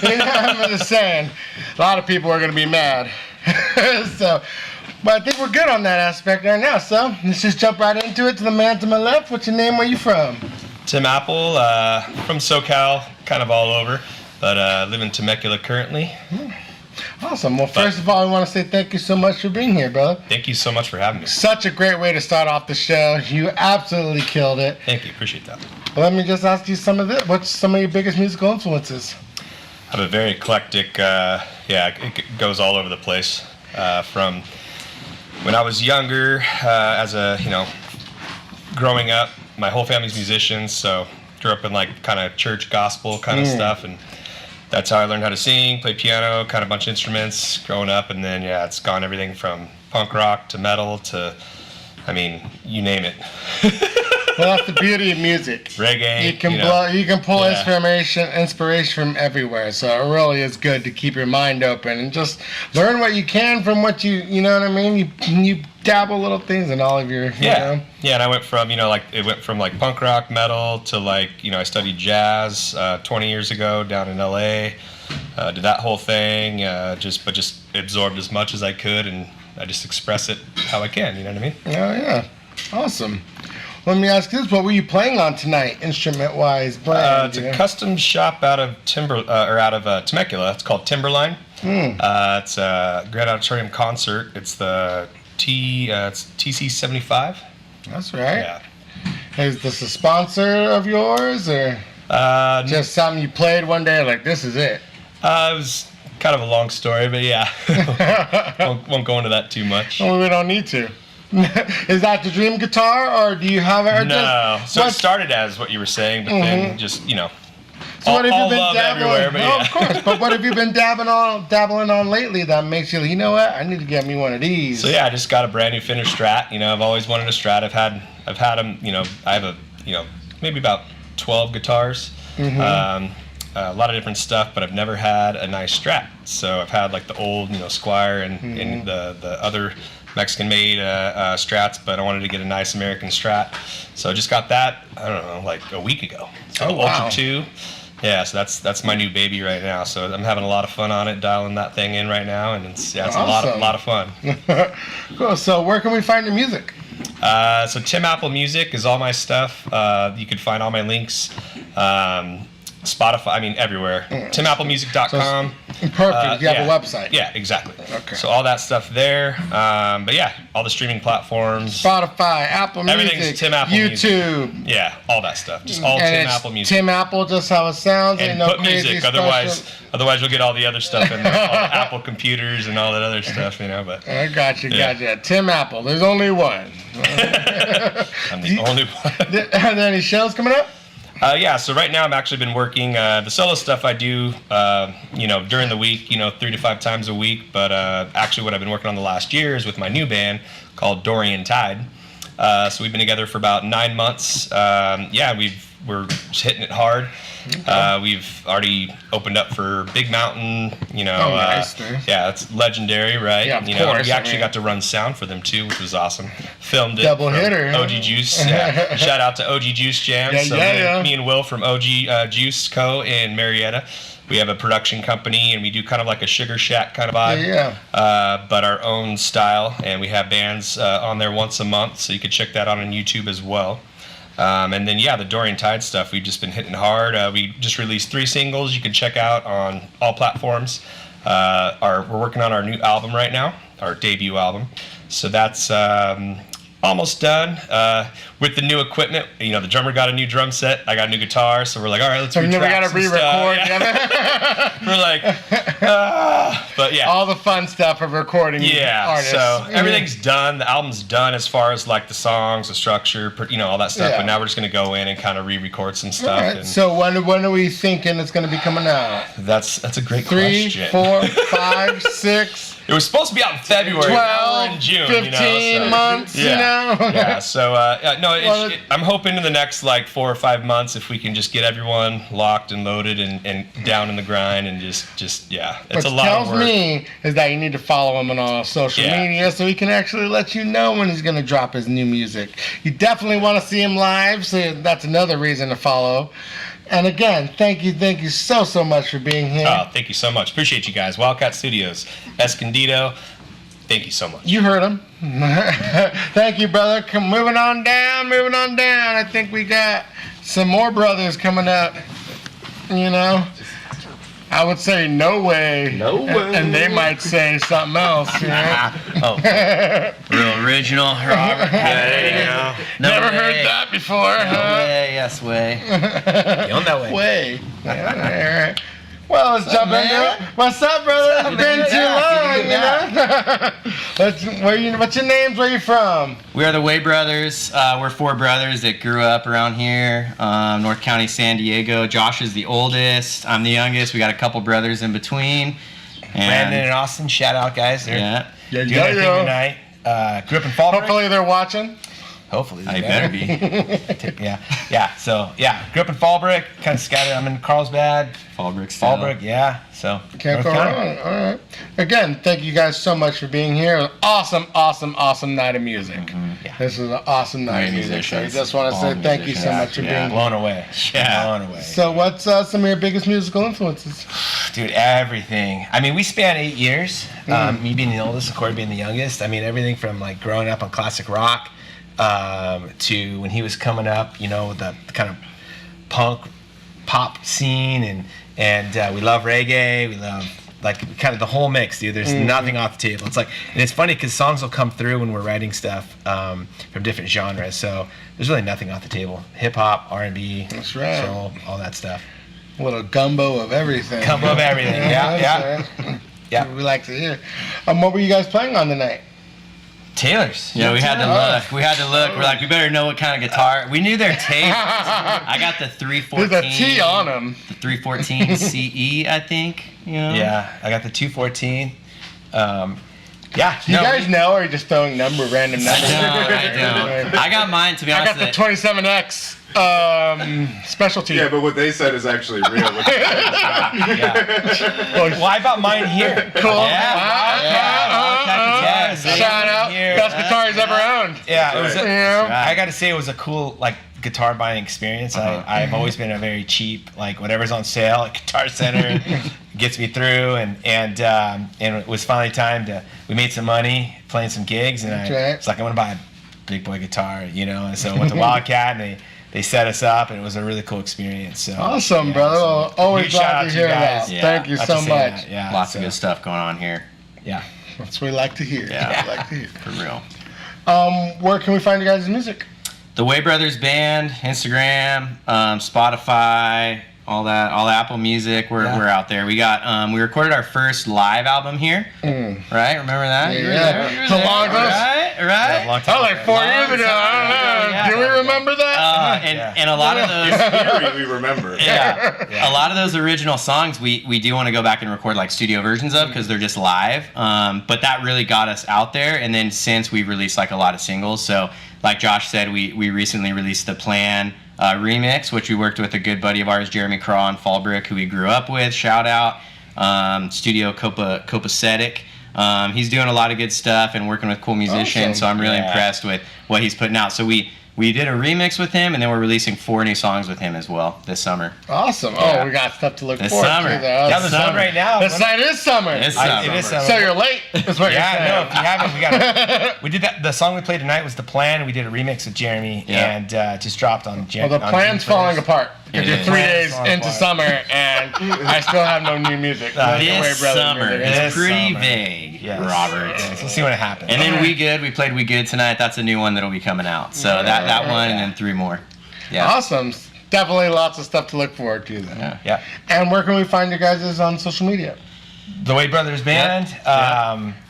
S9: You know, I'm just saying, a lot of people are going to be mad. But I think we're good on that aspect right now, so let's just jump right into it. To the man to my left, what's your name, where you from?
S2: Tim Apple, from SoCal, kind of all over, but live in Temecula currently.
S9: Awesome. Well, first of all, I want to say thank you so much for being here, brother.
S2: Thank you so much for having me.
S9: Such a great way to start off the show. You absolutely killed it.
S2: Thank you, appreciate that.
S9: Let me just ask you some of this. What's some of your biggest musical influences?
S2: I have a very eclectic, it goes all over the place. From when I was younger, growing up, my whole family's musicians, so grew up in like kind of church gospel kind of stuff, and that's how I learned how to sing, play piano, kind of a bunch of instruments growing up, and then it's gone everything from punk rock to metal to, you name it.
S9: Well, that's the beauty of music.
S2: Reggae.
S9: You can pull inspiration from everywhere. So it really is good to keep your mind open and just learn what you can from what you know what I mean? You dabble little things in all of your, you know?
S2: Yeah, and I went from, it went from like punk rock, metal to like, I studied jazz 20 years ago down in LA. Did that whole thing, just absorbed as much as I could, and I just express it how I can, you know what I mean?
S9: Oh, yeah. Awesome. Let me ask this: what were you playing on tonight, instrument-wise?
S2: It's a custom shop out of Temecula. It's called Timberline. It's a Grand Auditorium concert. It's the it's TC75.
S9: That's right.
S2: Yeah.
S9: Is this a sponsor of yours, or just something you played one day? Like, this is it.
S2: It was kind of a long story, but yeah, won't go into that too much.
S9: Well, we don't need to. Is that the dream guitar, or do you have it?
S2: No. So it started as what you were saying, but then just,
S9: So what have you been dabbling? Of course. But what have you been dabbling on lately that makes you, you know what? I need to get me one of these.
S2: So I just got a brand new finished Strat. I've always wanted a Strat. I've had them. I have maybe about 12 guitars. A lot of different stuff, but I've never had a nice Strat. So I've had like the old, Squire and the other Mexican-made Strats, but I wanted to get a nice American Strat, so I just got that. I don't know, like a week ago. So Ultra 2, so that's my new baby right now. So I'm having a lot of fun on it, dialing that thing in right now, and it's
S9: awesome.
S2: a lot of fun.
S9: Cool. So where can we find your music?
S2: So Tim Apple Music is all my stuff. You can find all my links. Spotify, I mean, everywhere. TimApplemusic.com.
S9: Perfect. You have a website.
S2: Yeah, exactly.
S9: Okay.
S2: So all that stuff there. But yeah, all the streaming platforms.
S9: Spotify, Apple Music,
S2: Everything's Tim Apple
S9: YouTube.
S2: Music. Yeah, all that stuff. Just all
S9: And
S2: Tim
S9: it's
S2: Apple Music.
S9: Tim Apple, just how it sounds.
S2: And
S9: Ain't no
S2: put
S9: crazy
S2: music,
S9: special.
S2: otherwise you'll get all the other stuff in there, all the Apple computers and all that other stuff, you know. But
S9: I got you,
S2: Yeah.
S9: got you. Tim Apple. There's only one.
S2: I'm the only one.
S9: Are there any shows coming up?
S2: Yeah, so right now I've actually been working the solo stuff I do, during the week, 3 to 5 times a week. But actually, what I've been working on the last year is with my new band called Dorian Tide. So we've been together for about 9 months. We're just hitting it hard. We've already opened up for Big Mountain.
S9: Nice.
S2: Yeah, it's legendary, right?
S9: Yeah, of course,
S2: We
S9: I
S2: actually
S9: mean-
S2: got to run sound for them too, which was awesome. Filmed it.
S9: Double
S2: from
S9: hitter, huh?
S2: OG Juice. Yeah. Shout out to OG Juice Jam.
S9: Yeah,
S2: So
S9: yeah.
S2: me and Will from OG Juice Co. in Marietta. We have a production company, and we do kind of like a Sugar Shack kind of vibe. But our own style, and we have bands on there once a month, so you can check that out on YouTube as well. And then, the Dorian Tide stuff, we've just been hitting hard. We just released 3 singles you can check out on all platforms. We're working on our new album right now, our debut album. So that's almost done. With the new equipment, the drummer got a new drum set. I got a new guitar, so we're like, all right, let's
S9: So you never
S2: retrack
S9: got to
S2: some stuff.
S9: re-record.
S2: Yeah.
S9: Yeah.
S2: We're like, but yeah.
S9: All the fun stuff of recording artists.
S2: So everything's done. The album's done as far as like the songs, the structure, all that stuff.
S9: Yeah.
S2: But now we're just gonna go in and kind of re-record some
S9: All
S2: stuff.
S9: right.
S2: And
S9: So when are we thinking it's going to be coming out?
S2: that's a great
S9: 3,
S2: question.
S9: 4, 5, 6,
S2: It was supposed to be out in February.
S9: 12,
S2: now we're in June.
S9: 15 months,
S2: Yeah.
S9: Yeah.
S2: So
S9: Well,
S2: I'm hoping in the next like 4 or 5 months if we can just get everyone locked and loaded and down in the grind and just it's
S9: What
S2: a lot
S9: tells
S2: of work.
S9: me is that you need to follow him on all social
S2: Yeah.
S9: media so he can actually let you know when he's going to drop his new music. You definitely want to see him live, so that's another reason to follow. And again, thank you so much for being here.
S2: Oh, thank you so much. Appreciate you guys. Wildcat Studios, Escondido. Thank you so much.
S9: You heard him. Thank you, brother. Moving on down. I think we got some more brothers coming up. I would say no way.
S8: No way.
S9: And they might say something else.
S8: Real original, Robert.
S2: There you go.
S9: Never heard that before, huh?
S8: Yes, way.
S2: On that way.
S9: Way. Yeah, all right. Well, let's jump into it. What's up, brother? It's been too long, What's your names? Where you from?
S8: We are the Way Brothers. We're 4 brothers that grew up around here, North County, San Diego. Josh is the oldest. I'm the youngest. We got a couple brothers in between.
S2: Brandon and Austin, shout out, guys. They're
S8: Yeah.
S2: doing their thing tonight. Grew up in Fall.
S9: Hopefully they're watching.
S2: Hopefully.
S8: I better be.
S2: Yeah. So, grew up in Fallbrook, kind of scattered. I'm in Carlsbad.
S8: Fallbrook still.
S2: Fallbrook, yeah. So,
S9: Can't
S2: North
S9: go
S2: County.
S9: wrong. All right. Again, thank you guys so much for being here. Awesome night of music.
S2: Yeah.
S9: This is an awesome night of music. So I
S8: musicians.
S9: just want to say
S8: All
S9: thank you so
S8: musicians.
S9: much for
S8: Yeah.
S9: being here.
S2: Blown away.
S8: Yeah.
S2: Blown away.
S9: So what's some of your biggest musical influences?
S2: Dude, everything. I mean, we span 8 years. Me being the oldest, Corey being the youngest. I mean, everything from like growing up on classic rock to when he was coming up, the kind of punk pop scene, and we love reggae. We love like kind of the whole mix, dude. There's nothing off the table. It's like, and it's funny because songs will come through when we're writing stuff from different genres. So there's really nothing off the table. Hip hop, R&B,
S9: That's right.
S2: soul, all that stuff.
S9: A little gumbo of everything.
S2: Gumbo of everything. Yeah.
S9: That's right.
S2: Yeah.
S9: We like to hear. What were you guys playing on tonight?
S2: Taylor's.
S8: Yeah, we had to look. We're like, we better know what kind of guitar. We knew their taste. I got the 314.
S9: There's a T on them.
S8: The 314 CE, I think.
S2: Yeah, I got the 214.
S9: You guys know, or are you just throwing random numbers?
S8: I don't. I got mine, to be
S9: I
S8: honest.
S9: got the 27X specialty.
S1: Yeah, but what they said is actually real.
S2: Well, I bought mine here.
S9: Cool.
S2: Yeah.
S9: Shout out. Best guitars ever owned.
S2: Yeah, it was.
S9: Yeah.
S2: I got to say, it was a cool guitar buying experience. I've always been a very cheap, whatever's on sale at Guitar Center gets me through, and it was finally time to. We made some money playing some gigs, and it's like I want to buy a big boy guitar, and so I went to Wildcat, and
S7: they set us up, and it was a really cool experience. So
S9: Awesome,
S7: yeah,
S9: brother.
S7: so
S9: Well, always
S7: huge shout
S9: glad
S7: out
S9: to
S7: you
S9: hear
S7: guys.
S9: that.
S8: Yeah.
S9: Thank you
S7: Not
S9: so
S7: to say
S9: much.
S7: that, Yeah,
S8: Lots
S7: so,
S8: of good stuff going on here.
S7: Yeah.
S9: That's what we like to hear.
S8: Yeah.
S9: We like to hear.
S8: For real.
S9: Where can we find you guys' music?
S8: The Way Brothers Band, Instagram, Spotify, all that, all Apple Music. We're out there. We got we recorded our first live album here, right? Remember that? You were there. You were
S9: So
S8: there.
S9: long ago?
S8: Right.
S7: Yeah, long time
S9: Like 4 years ago. I don't know.
S8: Yeah.
S9: Do we remember that?
S8: And a lot of those.
S1: Theory, we remember.
S8: A lot of those original songs we do want to go back and record like studio versions of because they're just live. But that really got us out there. And then since we've released like a lot of singles, so like Josh said, we recently released the Plan remix, which we worked with a good buddy of ours, Jeremy Craw in Fallbrook, who we grew up with. Shout out Studio Copacetic. He's doing a lot of good stuff and working with cool musicians.
S9: Awesome.
S8: So I'm really impressed with what he's putting out. So we did a remix with him, and then we're releasing 4 new songs with him as well this summer.
S9: Awesome.
S8: Yeah.
S9: Oh, we got stuff to look
S8: This
S9: forward
S8: summer.
S9: to. Though.
S7: Yeah, there's one right now.
S9: This night is summer.
S8: It's
S7: It is summer.
S9: So you're late. Is what you're
S7: Yeah,
S9: saying.
S7: no, if you haven't, we did that. The song we played tonight was The Plan. We did a remix with Jeremy,
S8: Yeah.
S7: and just dropped on January.
S9: Well, the plan's falling apart. Because
S8: It
S9: you're
S8: is.
S9: 3
S7: Plan's
S9: days
S7: falling
S9: into
S7: apart.
S9: summer, and I still have no new music. No Way
S8: This
S9: Brothers
S8: summer.
S9: music.
S8: It's
S7: This
S8: pretty
S7: summer.
S8: vague,
S7: Yes.
S8: Robert.
S7: Yes, we'll see when it happens.
S8: And then We Good. We played We Good tonight. That's a new one that'll be coming out. So that one, and then 3 more. Yeah.
S9: Awesome. Definitely lots of stuff to look forward to then.
S7: Yeah.
S9: And where can we find you guys on social media?
S7: The Way Brothers Band.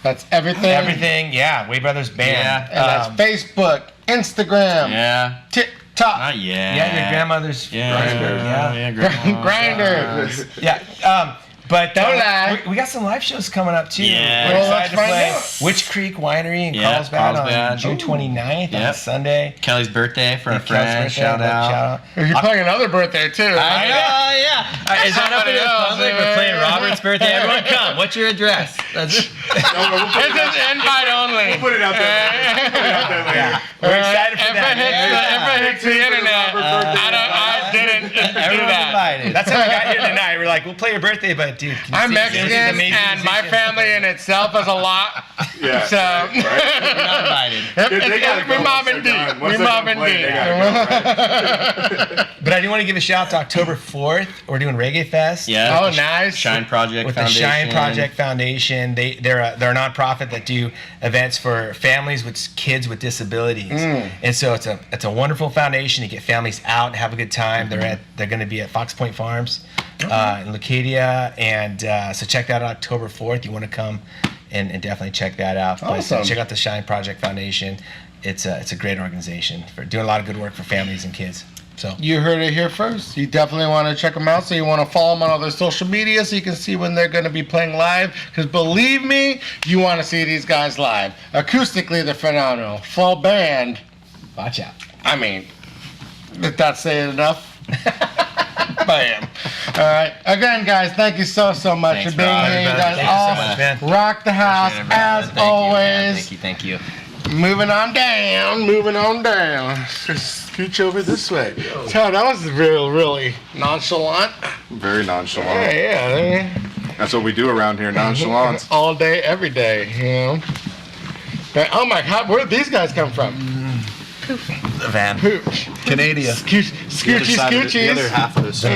S9: That's everything.
S7: Everything. Yeah. Way Brothers Band.
S8: Yeah.
S9: And that's Facebook, Instagram,
S8: Yeah.
S9: TikTok,
S8: Not yet.
S7: Yeah, your grandmother's.
S8: Yeah. Grandma.
S9: Grindr.
S7: Yeah. But
S9: Don't lie.
S7: We got some live shows coming up too.
S8: Yeah.
S7: We're
S9: Well,
S7: excited
S9: let's
S7: to
S9: find
S7: play
S9: out.
S7: Witch Creek Winery in
S8: Yeah,
S7: Carlsbad on
S8: Carlsbad.
S7: June 29th on
S8: Yep.
S7: Sunday.
S8: Kelly's birthday for a
S7: Kelly's
S8: friend.
S7: birthday,
S8: Shout
S7: love
S8: out.
S9: You're playing another birthday too.
S8: I know, yeah. Is that up in the
S9: Somebody else,
S8: public?
S9: man.
S8: We're playing Robert's birthday. Everyone come. What's your address? That's it.
S9: This is invite only.
S1: Put it out there. Put it out there later.
S7: We're excited for
S9: If
S7: that.
S9: it hits the internet, I didn't do
S8: Everyone's
S9: that.
S8: invited.
S7: That's how we got here tonight. We're like, we'll play your birthday, but dude, can you
S9: I'm
S7: see this
S9: Mexican,
S7: amazing
S9: and my
S7: musician?
S9: family in itself is a lot.
S1: Yeah.
S9: So,
S8: You're not invited.
S1: They gotta go
S9: we
S1: once
S9: mob
S1: they're
S9: and
S1: done.
S9: deep.
S1: Once
S9: We
S1: they're
S9: mob
S1: done
S9: and
S1: playing, they gotta go, right?
S7: But I do want to give a shout out to October 4th. We're doing Reggae Fest.
S8: Yeah.
S9: Oh, nice.
S8: Shine Project
S7: With
S8: Foundation.
S7: the Shine Project Foundation. They're a nonprofit that do events for families with kids with disabilities. And so it's a wonderful foundation to get families out and have a good time. They're going to be at Fox Point Farms in Leucadia, and so check that out October 4th. You want to come and definitely check that out. But,
S9: Awesome.
S7: check out the Shine Project Foundation. It's a great organization for doing a lot of good work for families and kids. So
S9: You heard it here first. You definitely want to check them out. So you want to follow them on all their social media so you can see when they're going to be playing live. Because believe me, you want to see these guys live. Acoustically, they're phenomenal. Full band.
S7: watch out.
S9: I mean, if that's saying enough. Bam. All right. Again, guys, thank you so much
S8: Thanks,
S9: for being
S8: Rob.
S9: here. You guys
S7: Thank you
S9: all
S7: so much, man.
S9: rock the house
S8: Appreciate it, brother.
S9: as
S8: Thank you, man.
S9: always.
S8: Thank you.
S9: Moving on down. Just scooch over this way. So that was really nonchalant.
S1: Very nonchalant.
S9: Yeah.
S1: That's what we do around here, nonchalance.
S9: All day, every day, you know. But, oh my God, where did these guys come from?
S10: The van.
S9: Pooch.
S10: Canada.
S9: Scoochy scoochies.
S10: The other half of this.
S9: I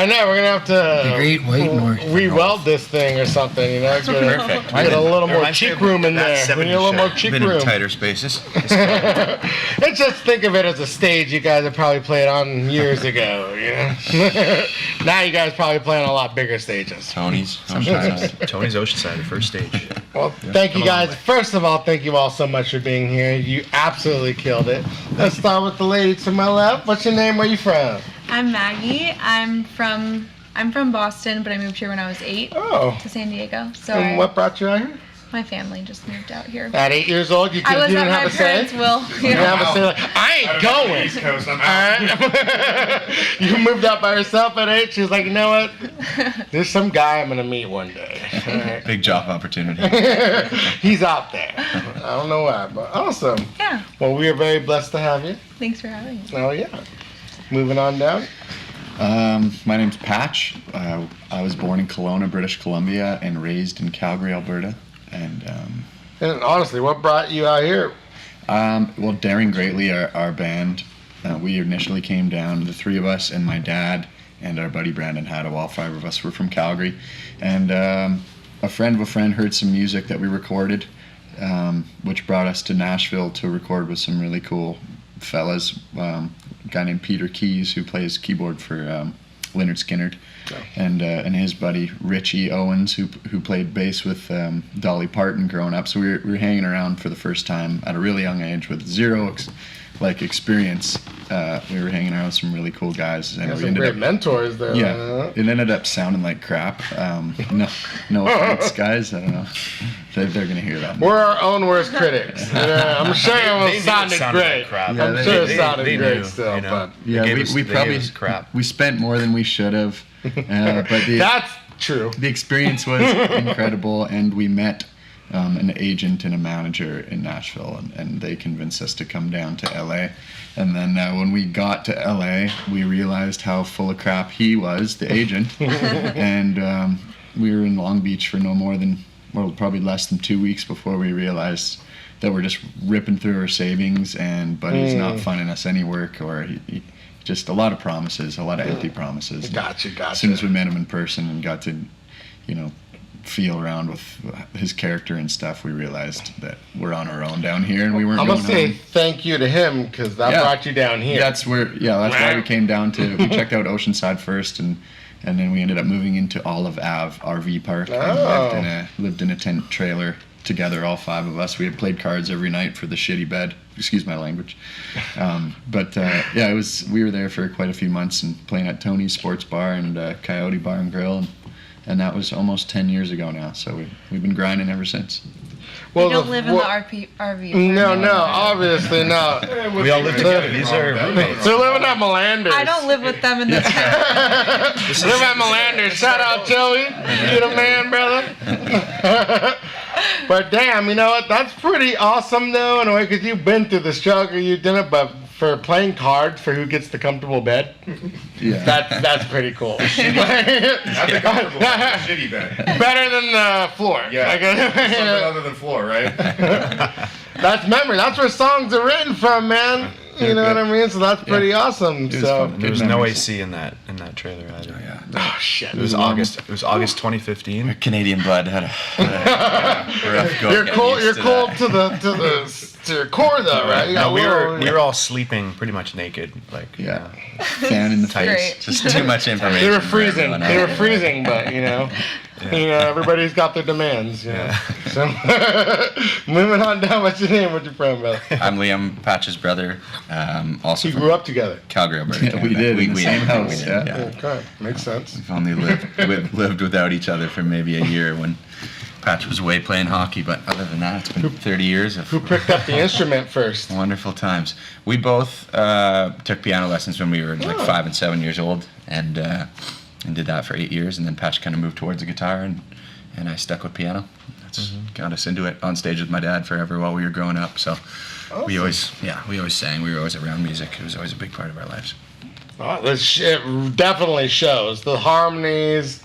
S9: know, we're gonna have to
S10: Great White North.
S9: re-weld this thing or something, you know. Perfect. Get a little more cheek room in there. We need a little more cheek
S10: Been in
S9: room.
S10: tighter spaces.
S9: Let's just think of it as a stage you guys have probably played on years ago, you know. Now you guys probably play on a lot bigger stages.
S10: Tony's. Tony's Oceanside, the first stage.
S9: Well, thank you guys. First of all, thank you all so much for being here. You absolutely killed it. Let's start with the lady to my left. What's your name? Where you from?
S6: I'm Maggie. I'm from Boston, but I moved here when I was 8
S9: Oh.
S6: to San Diego. So
S9: And what brought you out here?
S6: my family just moved out here.
S9: At 8 years old, you
S6: I was
S9: didn't
S6: at
S9: have
S6: my
S9: a say?
S6: parents' will.
S9: You didn't have a say like, I ain't going.
S1: East Coast, I'm out.
S9: Alright? You moved out by yourself at 8. She was like, you know what? There's some guy I'm gonna meet one day. Alright?
S10: Big job opportunity.
S9: He's out there. I don't know why, but awesome.
S6: Yeah.
S9: Well, we are very blessed to have you.
S6: Thanks for having me.
S9: Oh yeah. Moving on down.
S5: My name's Patch. I was born in Kelowna, British Columbia, and raised in Calgary, Alberta. And
S9: And honestly, what brought you out here?
S5: well, Daring Greatly, our band, We initially came down, the three of us and my dad and our buddy Brandon Haddow. All five of us were from Calgary. And a friend of a friend heard some music that we recorded, which brought us to Nashville to record with some really cool fellas. A guy named Peter Keys, who plays keyboard for Lynyrd Skynyrd, and his buddy Richie Owens, who played bass with Dolly Parton growing up. So we were hanging around for the first time at a really young age with zero experience. We were hanging around with some really cool guys, and we
S9: some
S5: ended
S9: great
S5: up
S9: mentors there.
S5: yeah. It ended up sounding like crap. No offense, guys. I don't know. They're gonna hear that.
S9: We're our own worst critics. I'm sure it sounded great.
S10: Like crap.
S9: I'm sure it sounded
S10: they
S9: great
S10: knew,
S9: still,
S10: you know?
S9: but
S5: Yeah,
S10: They
S5: we
S10: gave
S5: probably
S10: us crap.
S5: we spent more than we should have. But
S9: that's true.
S5: the experience was incredible, and we met an agent and a manager in Nashville, and they convinced us to come down to LA. And then when we got to LA, we realized how full of crap he was, the agent. And we were in Long Beach for no more than, well, probably less than 2 weeks before we realized that we're just ripping through our savings, but he's not funding us any work, or he just a lot of promises, a lot of empty promises.
S9: Gotcha.
S5: As soon as we met him in person and got to, feel around with his character and stuff, we realized that we're on our own down here, and we weren't
S9: I
S5: going
S9: must say
S5: home.
S9: thank you to him, because that brought you down here.
S5: That's why we came down to. We checked out Oceanside first, and then we ended up moving into Olive Ave RV Park and lived in a tent trailer together, all five of us. We had played cards every night for the shitty bed. Excuse my language. We were there for quite a few months and playing at Tony's Sports Bar and Coyote Bar and Grill, and that was almost 10 years ago now. So we've been grinding ever since.
S6: Well, you don't live in the RV.
S9: No, obviously not.
S10: We all live together. These are roommates.
S9: They're living at Melanders.
S6: I don't live with them in the tent.
S9: Live at Melanders. Shout out Joey. You the man, brother. But damn, you know what? That's pretty awesome though, in a way, because you've been through the struggle. You did it, but for playing cards for who gets the comfortable bed, that's pretty cool.
S1: That's a comfortable bed, shitty bed.
S9: Better than the floor.
S1: Yeah. Something other than floor, right?
S9: That's memory. That's where songs are written from, man. You know what I mean? So that's pretty awesome. So
S10: There was no AC in that trailer either.
S9: oh shit.
S10: It was August 2015.
S5: Canadian blood had a rough go.
S9: You're cold to your core though, right? You
S10: No,
S9: got
S10: we were all sleeping pretty much naked, like
S5: fan in the
S10: tight.
S6: Great.
S5: Just too much information.
S9: They were freezing. But everybody's got their demands. You know? So moving on down. What's your name? What's your from, brother?
S11: I'm Liam, Patch's brother. Also
S9: You
S11: from
S9: grew up together.
S11: Calgary, Alberta.
S5: Yeah, we did in the same house.
S11: We did,
S5: Yeah.
S9: Okay, makes sense.
S11: We've only lived without each other for maybe a year when Patch was away playing hockey, but other than that, it's been 30 years of
S9: Who picked up the instrument first?
S11: wonderful times. We both took piano lessons when we were like 5 and 7 years old, and did that for 8 years, and then Patch kind of moved towards the guitar, and I stuck with piano. That's got us into it on stage with my dad forever while we were growing up. So we always sang. We were always around music. It was always a big part of our lives.
S9: Oh, this shit definitely shows. The harmonies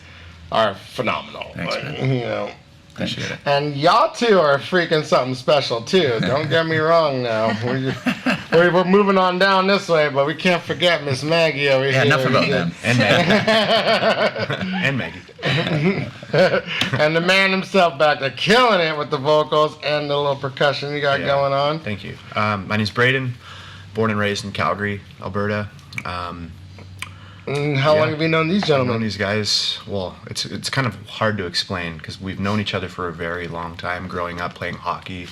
S9: are phenomenal.
S11: Thanks,
S9: Like,
S11: man.
S9: you know.
S11: Appreciate it.
S9: And y'all two are freaking something special too. Don't get me wrong now. We're moving on down this way, but we can't forget Miss Maggie over here.
S11: Yeah, enough about them.
S10: And Maggie. And Maggie.
S9: And the man himself back there killing it with the vocals and the little percussion you got going on.
S10: Thank you. My name's Braden, born and raised in Calgary, Alberta.
S9: And how long have you known these
S10: I've known
S9: gentlemen?
S10: these guys, well, it's kind of hard to explain because we've known each other for a very long time growing up playing hockey.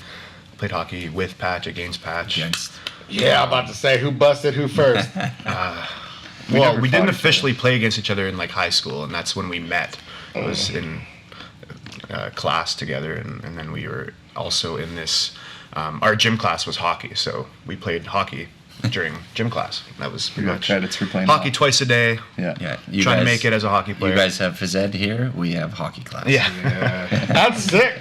S10: Played hockey with Patch, against Patch.
S9: Yeah, I'm about to say who busted who first.
S10: We didn't officially play against each other in like high school, and that's when we met. It was in class together, and then we were also in this. Our gym class was hockey, so we played hockey during gym class. That was pretty much
S5: credits for playing
S10: hockey twice a day.
S5: Yeah.
S10: Trying to make it as a hockey player.
S11: You guys have phys ed here. We have hockey class.
S10: Yeah.
S9: That's sick.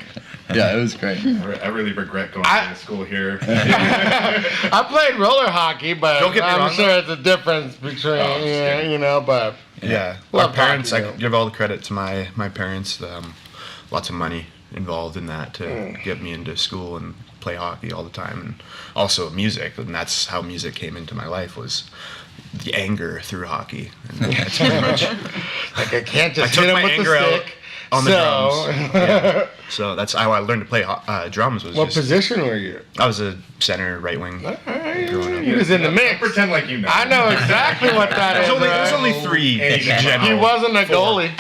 S5: Yeah, it was great.
S1: I really regret going to school here.
S9: I played roller hockey, but
S10: Don't get me
S9: I'm
S10: wrong,
S9: sure it's a difference between, but
S10: Yeah.
S9: Love
S10: Our parents,
S9: hockey,
S10: I
S9: though.
S10: give all the credit to my parents. Lots of money involved in that to get me into school and play hockey all the time, and also music. And that's how music came into my life, was the anger through hockey. And that's pretty much.
S9: Like, I can't just
S10: I took
S9: hit him
S10: my
S9: with
S10: anger
S9: the
S10: out
S9: stick.
S10: on the drums. Yeah. So that's how I learned to play drums. Was
S9: What
S10: just,
S9: position were you?
S10: I was a center, right wing. Growing up.
S9: He was in the mix.
S1: Pretend like you know.
S9: I know exactly what that is.
S10: There's
S9: right?
S10: only 3 in
S9: He
S10: general.
S9: wasn't a goalie.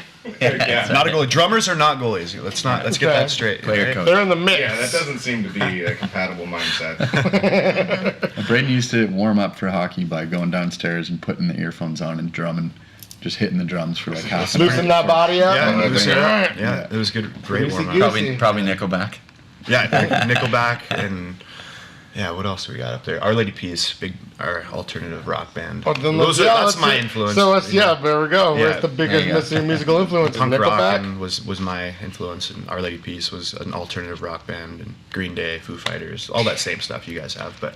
S1: Yeah.
S10: Not a goalie. Drummers are not goalies. Let's get that straight.
S11: Player
S10: right?
S11: coach.
S9: They're in the mix.
S1: Yeah, that doesn't seem to be a compatible mindset.
S5: Braden used to warm up for hockey by going downstairs and putting the earphones on and drumming, just hitting the drums for like half an hour.
S9: Loosen that body up.
S10: Yeah, it was,
S9: Alright.
S10: yeah, it was good. Great warm up.
S9: Goosey.
S11: Probably Nickelback.
S10: Yeah, Nickelback and yeah, what else do we got up there? Our Lady Peace, our alternative rock band.
S9: Oh, then
S10: That's my influence.
S9: So let's,
S10: you know.
S9: there we go.
S10: Yeah,
S9: Where's the biggest musical influence?
S10: Punk rock
S9: Nickelback?
S10: was my influence, and Our Lady Peace was an alternative rock band, and Green Day, Foo Fighters, all that same stuff you guys have. But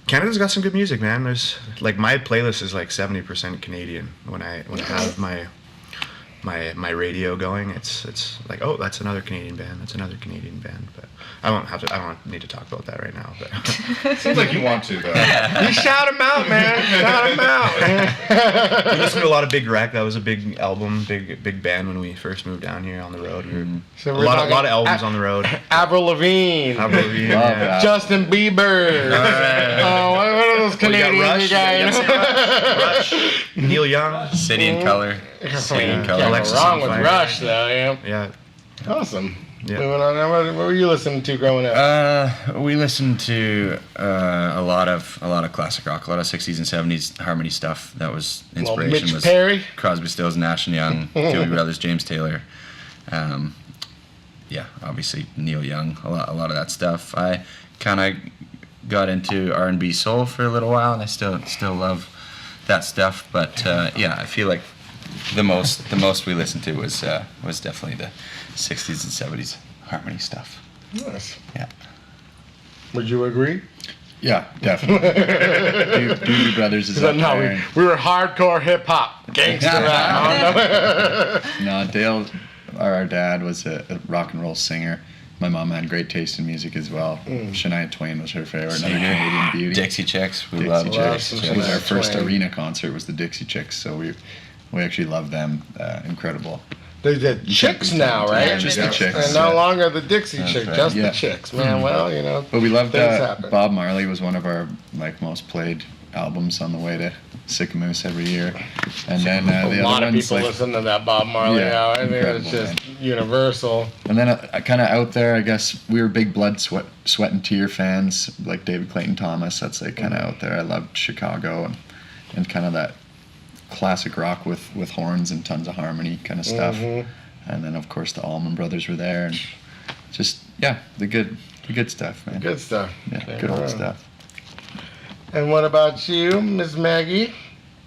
S10: Canada's got some good music, man. There's like my playlist is like 70% Canadian. When I have my radio going, it's like, oh, that's another Canadian band. That's another Canadian band. But I don't need to talk about that right now. But
S1: Seems like you want to, though.
S9: You shout him out, man. Shout him out.
S10: we listened to a lot of Big Wreck. That was a big album, big band when we first moved down here on the road. We were,
S9: So
S10: a
S9: we're
S10: lot
S9: talking
S10: of albums on the road.
S9: Avril Lavigne.
S10: Yeah.
S9: Justin Bieber. What are those Canadians you got?
S10: Rush, Neil Young,
S11: City in Color. City in Color.
S9: Can't go
S10: Alexis
S9: wrong
S10: on
S9: with
S10: Fire.
S9: Rush, though. Yeah.
S10: Yeah.
S9: Awesome.
S10: Yeah.
S9: Moving on. What were you listening to growing up?
S11: We listened to a lot of classic rock, a lot of 60s and 70s harmony stuff. That was inspiration.
S9: Mitch
S11: was
S9: Perry?
S11: Crosby, Stills, Nash and Young, Doobie Brothers, James Taylor. Yeah, obviously Neil Young. A lot of that stuff. I kind of got into R&B soul for a little while, and I still love that stuff. But yeah, I feel like the most we listened to was definitely the 60s and 70s harmony stuff.
S9: Nice.
S11: Yeah.
S9: Would you agree?
S5: Yeah, definitely. Doobie Brothers is up
S9: No,
S5: there.
S9: we were hardcore hip hop, gangster rap.
S5: No, Dale, our dad, was a rock and roll singer. My mom had great taste in music as well. Shania Twain was her favorite. Another Canadian beauty.
S11: Dixie Chicks. We
S5: Dixie
S11: love
S5: Chicks.
S9: some
S5: That was our
S9: Shania
S5: first
S9: Twain.
S5: arena concert. Was the Dixie Chicks. So we actually love them. Incredible.
S9: They're the Chicks now, right?
S6: Yeah,
S5: Just
S6: the
S5: the Chicks.
S9: And no longer the Dixie Chicks,
S11: right.
S9: just
S5: Yeah.
S9: the Chicks, man. Well, you know.
S5: But we loved
S9: things happen.
S5: Bob Marley was one of our most played albums on the way to Sycamoose every year. And then
S9: A
S5: the
S9: lot
S5: other
S9: of
S5: ones
S9: people
S5: like,
S9: listen to that Bob Marley
S5: Yeah,
S9: now. I think it's
S5: incredible,
S9: just universal.
S5: and then kind of out there, I guess we were big Blood, Sweat and Tear fans, like David Clayton Thomas. That's like kind of out there. I loved Chicago and kind of that classic rock with horns and tons of harmony kind of stuff. And then of course the Allman Brothers were there, and just the good stuff, man.
S9: Good stuff.
S5: Yeah, good old stuff.
S9: And what about you, Miss Maggie?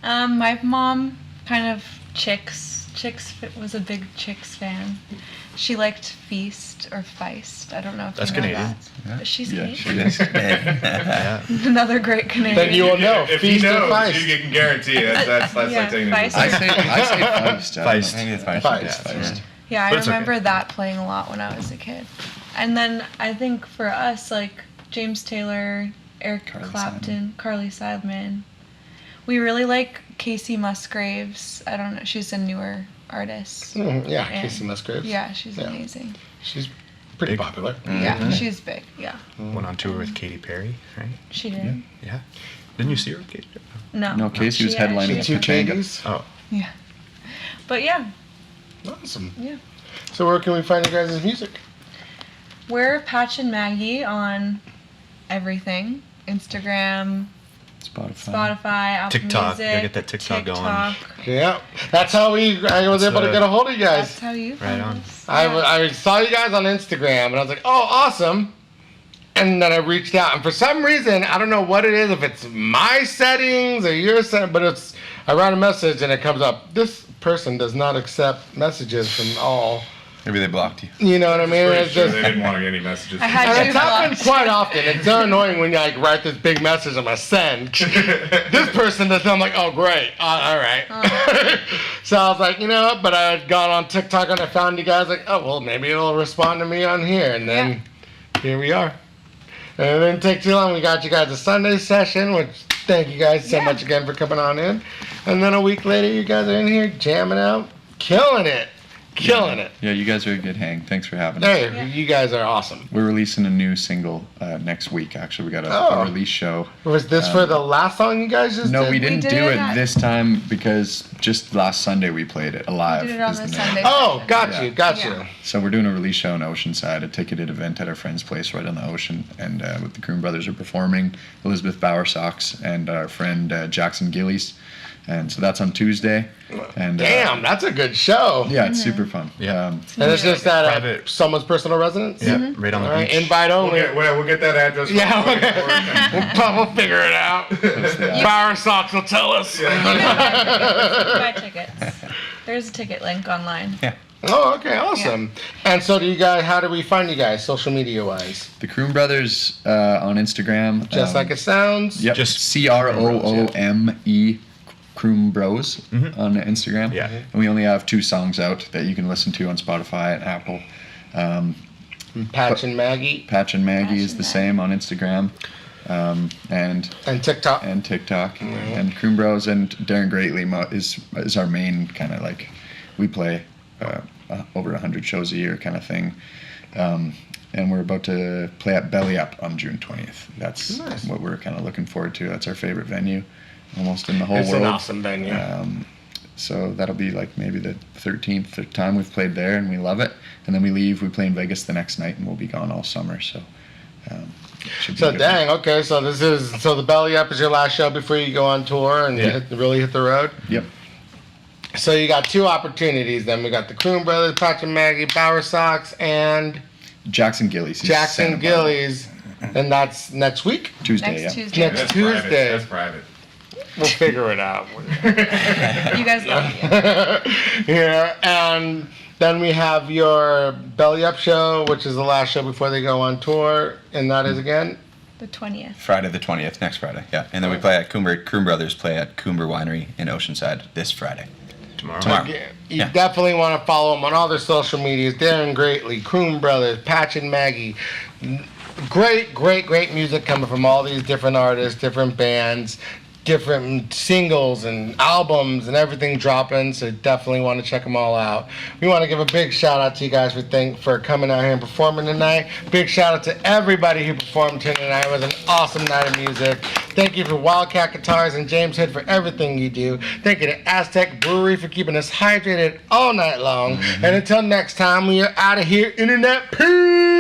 S6: My mom kind of was a big Chicks fan. She liked Feast or Feist. I don't know if
S10: That's
S6: you know
S10: Canadian.
S6: that. But she's
S5: Yeah,
S6: Canadian.
S5: she is.
S10: Yeah.
S6: Another great Canadian.
S9: Then you will know.
S1: If he
S9: Feast or
S1: knows,
S9: Feist.
S1: you can guarantee it. That's
S6: Yeah,
S1: like taking
S6: Feist.
S5: I say Feist.
S10: Feist.
S11: I think it's fine.
S9: Feist.
S5: Feist.
S6: Yeah, I
S10: But it's okay.
S6: remember that playing a lot when I was a kid. And then I think for us, like James Taylor, Eric
S5: Carly
S6: Clapton, Carly Simon, we really like Casey Musgraves. I don't know, she's a newer artist.
S9: Yeah,
S6: And-
S9: Casey Musgraves.
S6: Yeah, she's
S9: Yeah.
S6: amazing.
S9: She's pretty
S10: Big.
S9: popular.
S6: Yeah, she's big. Yeah,
S10: Went on tour with Katy Perry, right?
S6: she did.
S10: Yeah. Didn't you see her with Katy Perry?
S6: No.
S5: No, Casey was
S6: She-
S5: headlining
S9: Two
S5: at Pachanga.
S9: Katie's.
S10: Oh.
S6: Yeah. But yeah,
S9: Awesome.
S6: yeah.
S9: So where can we find you guys' music?
S6: We're Patch and Maggie on everything. Instagram, Spotify, Apple
S10: TikTok.
S6: Music.
S10: Gotta get that TikTok going.
S9: Yeah, that's how I was able to get a hold of you guys.
S6: That's how you
S10: Right
S6: found
S10: on.
S6: us.
S9: I saw you guys on Instagram, and I was like, oh, awesome. And then I reached out, and for some reason, I don't know what it is, if it's my settings or your setting, but I write a message, and it comes up, this person does not accept messages from all.
S11: Maybe they blocked you.
S9: You know what I mean?
S1: Pretty
S9: It's
S1: sure
S9: just,
S1: they didn't want to get any messages.
S6: I had
S9: and
S6: you
S9: it's happened
S6: blocked.
S9: quite often. It's so annoying when you write this big message, I'm gonna send. This person does not. I'm like, oh great, all right. So I was like, you know what? But I had gone on TikTok and I found you guys. Like, oh well, maybe it'll respond to me on here, and then here we are. And it didn't take too long. We got you guys a Sunday session, which thank you guys so much again for coming on in. And then a week later, you guys are in here jamming out, killing it. Killing it.
S5: Yeah, you guys are a good hang. Thanks for having us.
S9: Hey, you guys are awesome.
S5: We're releasing a new single next week, actually. We got a release show.
S9: Was this for the last song you guys just did?
S5: No, we didn't do it this time because just last Sunday we played it live.
S6: We did it on the Sunday.
S9: Oh, got you.
S5: So we're doing a release show in Oceanside, a ticketed event at our friend's place right on the ocean. And with the Kroon Brothers are performing, Elizabeth Bowersocks and our friend Jackson Gillies. And so that's on Tuesday. And
S9: damn, that's a good show.
S5: Yeah, it's super fun.
S10: Yeah.
S9: And it's just at someone's personal residence?
S10: Yeah, right on the beach.
S9: Invite only.
S1: We'll get that address.
S9: Yeah, we'll figure it out. Bowersocks will tell us.
S6: Buy tickets. There's a ticket link online.
S5: Yeah.
S9: Oh, okay, awesome. Yeah. And so how do we find you guys, social media wise?
S5: The Kroon Brothers on Instagram.
S9: Just like it sounds?
S5: Yep. Just CROOME Kroon Bros on Instagram.
S10: Yeah.
S5: And we only have 2 songs out that you can listen to on Spotify and Apple.
S9: Patch and Maggie.
S5: Patch and Maggie is the same on Instagram. And
S9: TikTok.
S5: And TikTok. And Kroon Bros and Darren Greatly is our main kind of like, we play over 100 shows a year kind of thing. And we're about to play at Belly Up on June 20th. That's what we're kind of looking forward to. That's our favorite venue. Almost in the whole world.
S9: It's an awesome venue.
S5: So that'll be like maybe the 13th time we've played there, and we love it. And then we leave. We play in Vegas the next night, and we'll be gone all summer. So.
S9: Dang. Okay. So the Belly Up is your last show before you go on tour and really hit the road.
S5: Yep.
S9: So you got 2 opportunities. Then we got the Kroon Brothers, Patch and Maggie, Bowersocks, and
S5: Jackson Gillies.
S9: Jackson Gillies, and that's next week.
S5: Tuesday.
S6: Next Tuesday.
S9: Next Tuesday.
S1: That's private.
S9: We'll figure it out.
S6: You guys love it.
S9: Yeah, and then we have your Belly Up show, which is the last show before they go on tour, and that is again?
S6: The 20th.
S11: Friday the 20th, next Friday, yeah. And then we play at Kroon Brothers play at Coomber Winery in Oceanside this Friday. Tomorrow.
S9: You definitely want to follow them on all their social medias. Darren Greatly, Kroon Brothers, Patch and Maggie. Great music coming from all these different artists, different bands, different singles and albums and everything dropping, so definitely want to check them all out. We want to give a big shout out to you guys for coming out here and performing tonight. Big shout out to everybody who performed tonight. It was an awesome night of music. Thank you for Wildcat Guitars and James Hood for everything you do. Thank you to Aztec Brewery for keeping us hydrated all night long. And until next time, we are out of here. Internet, peace!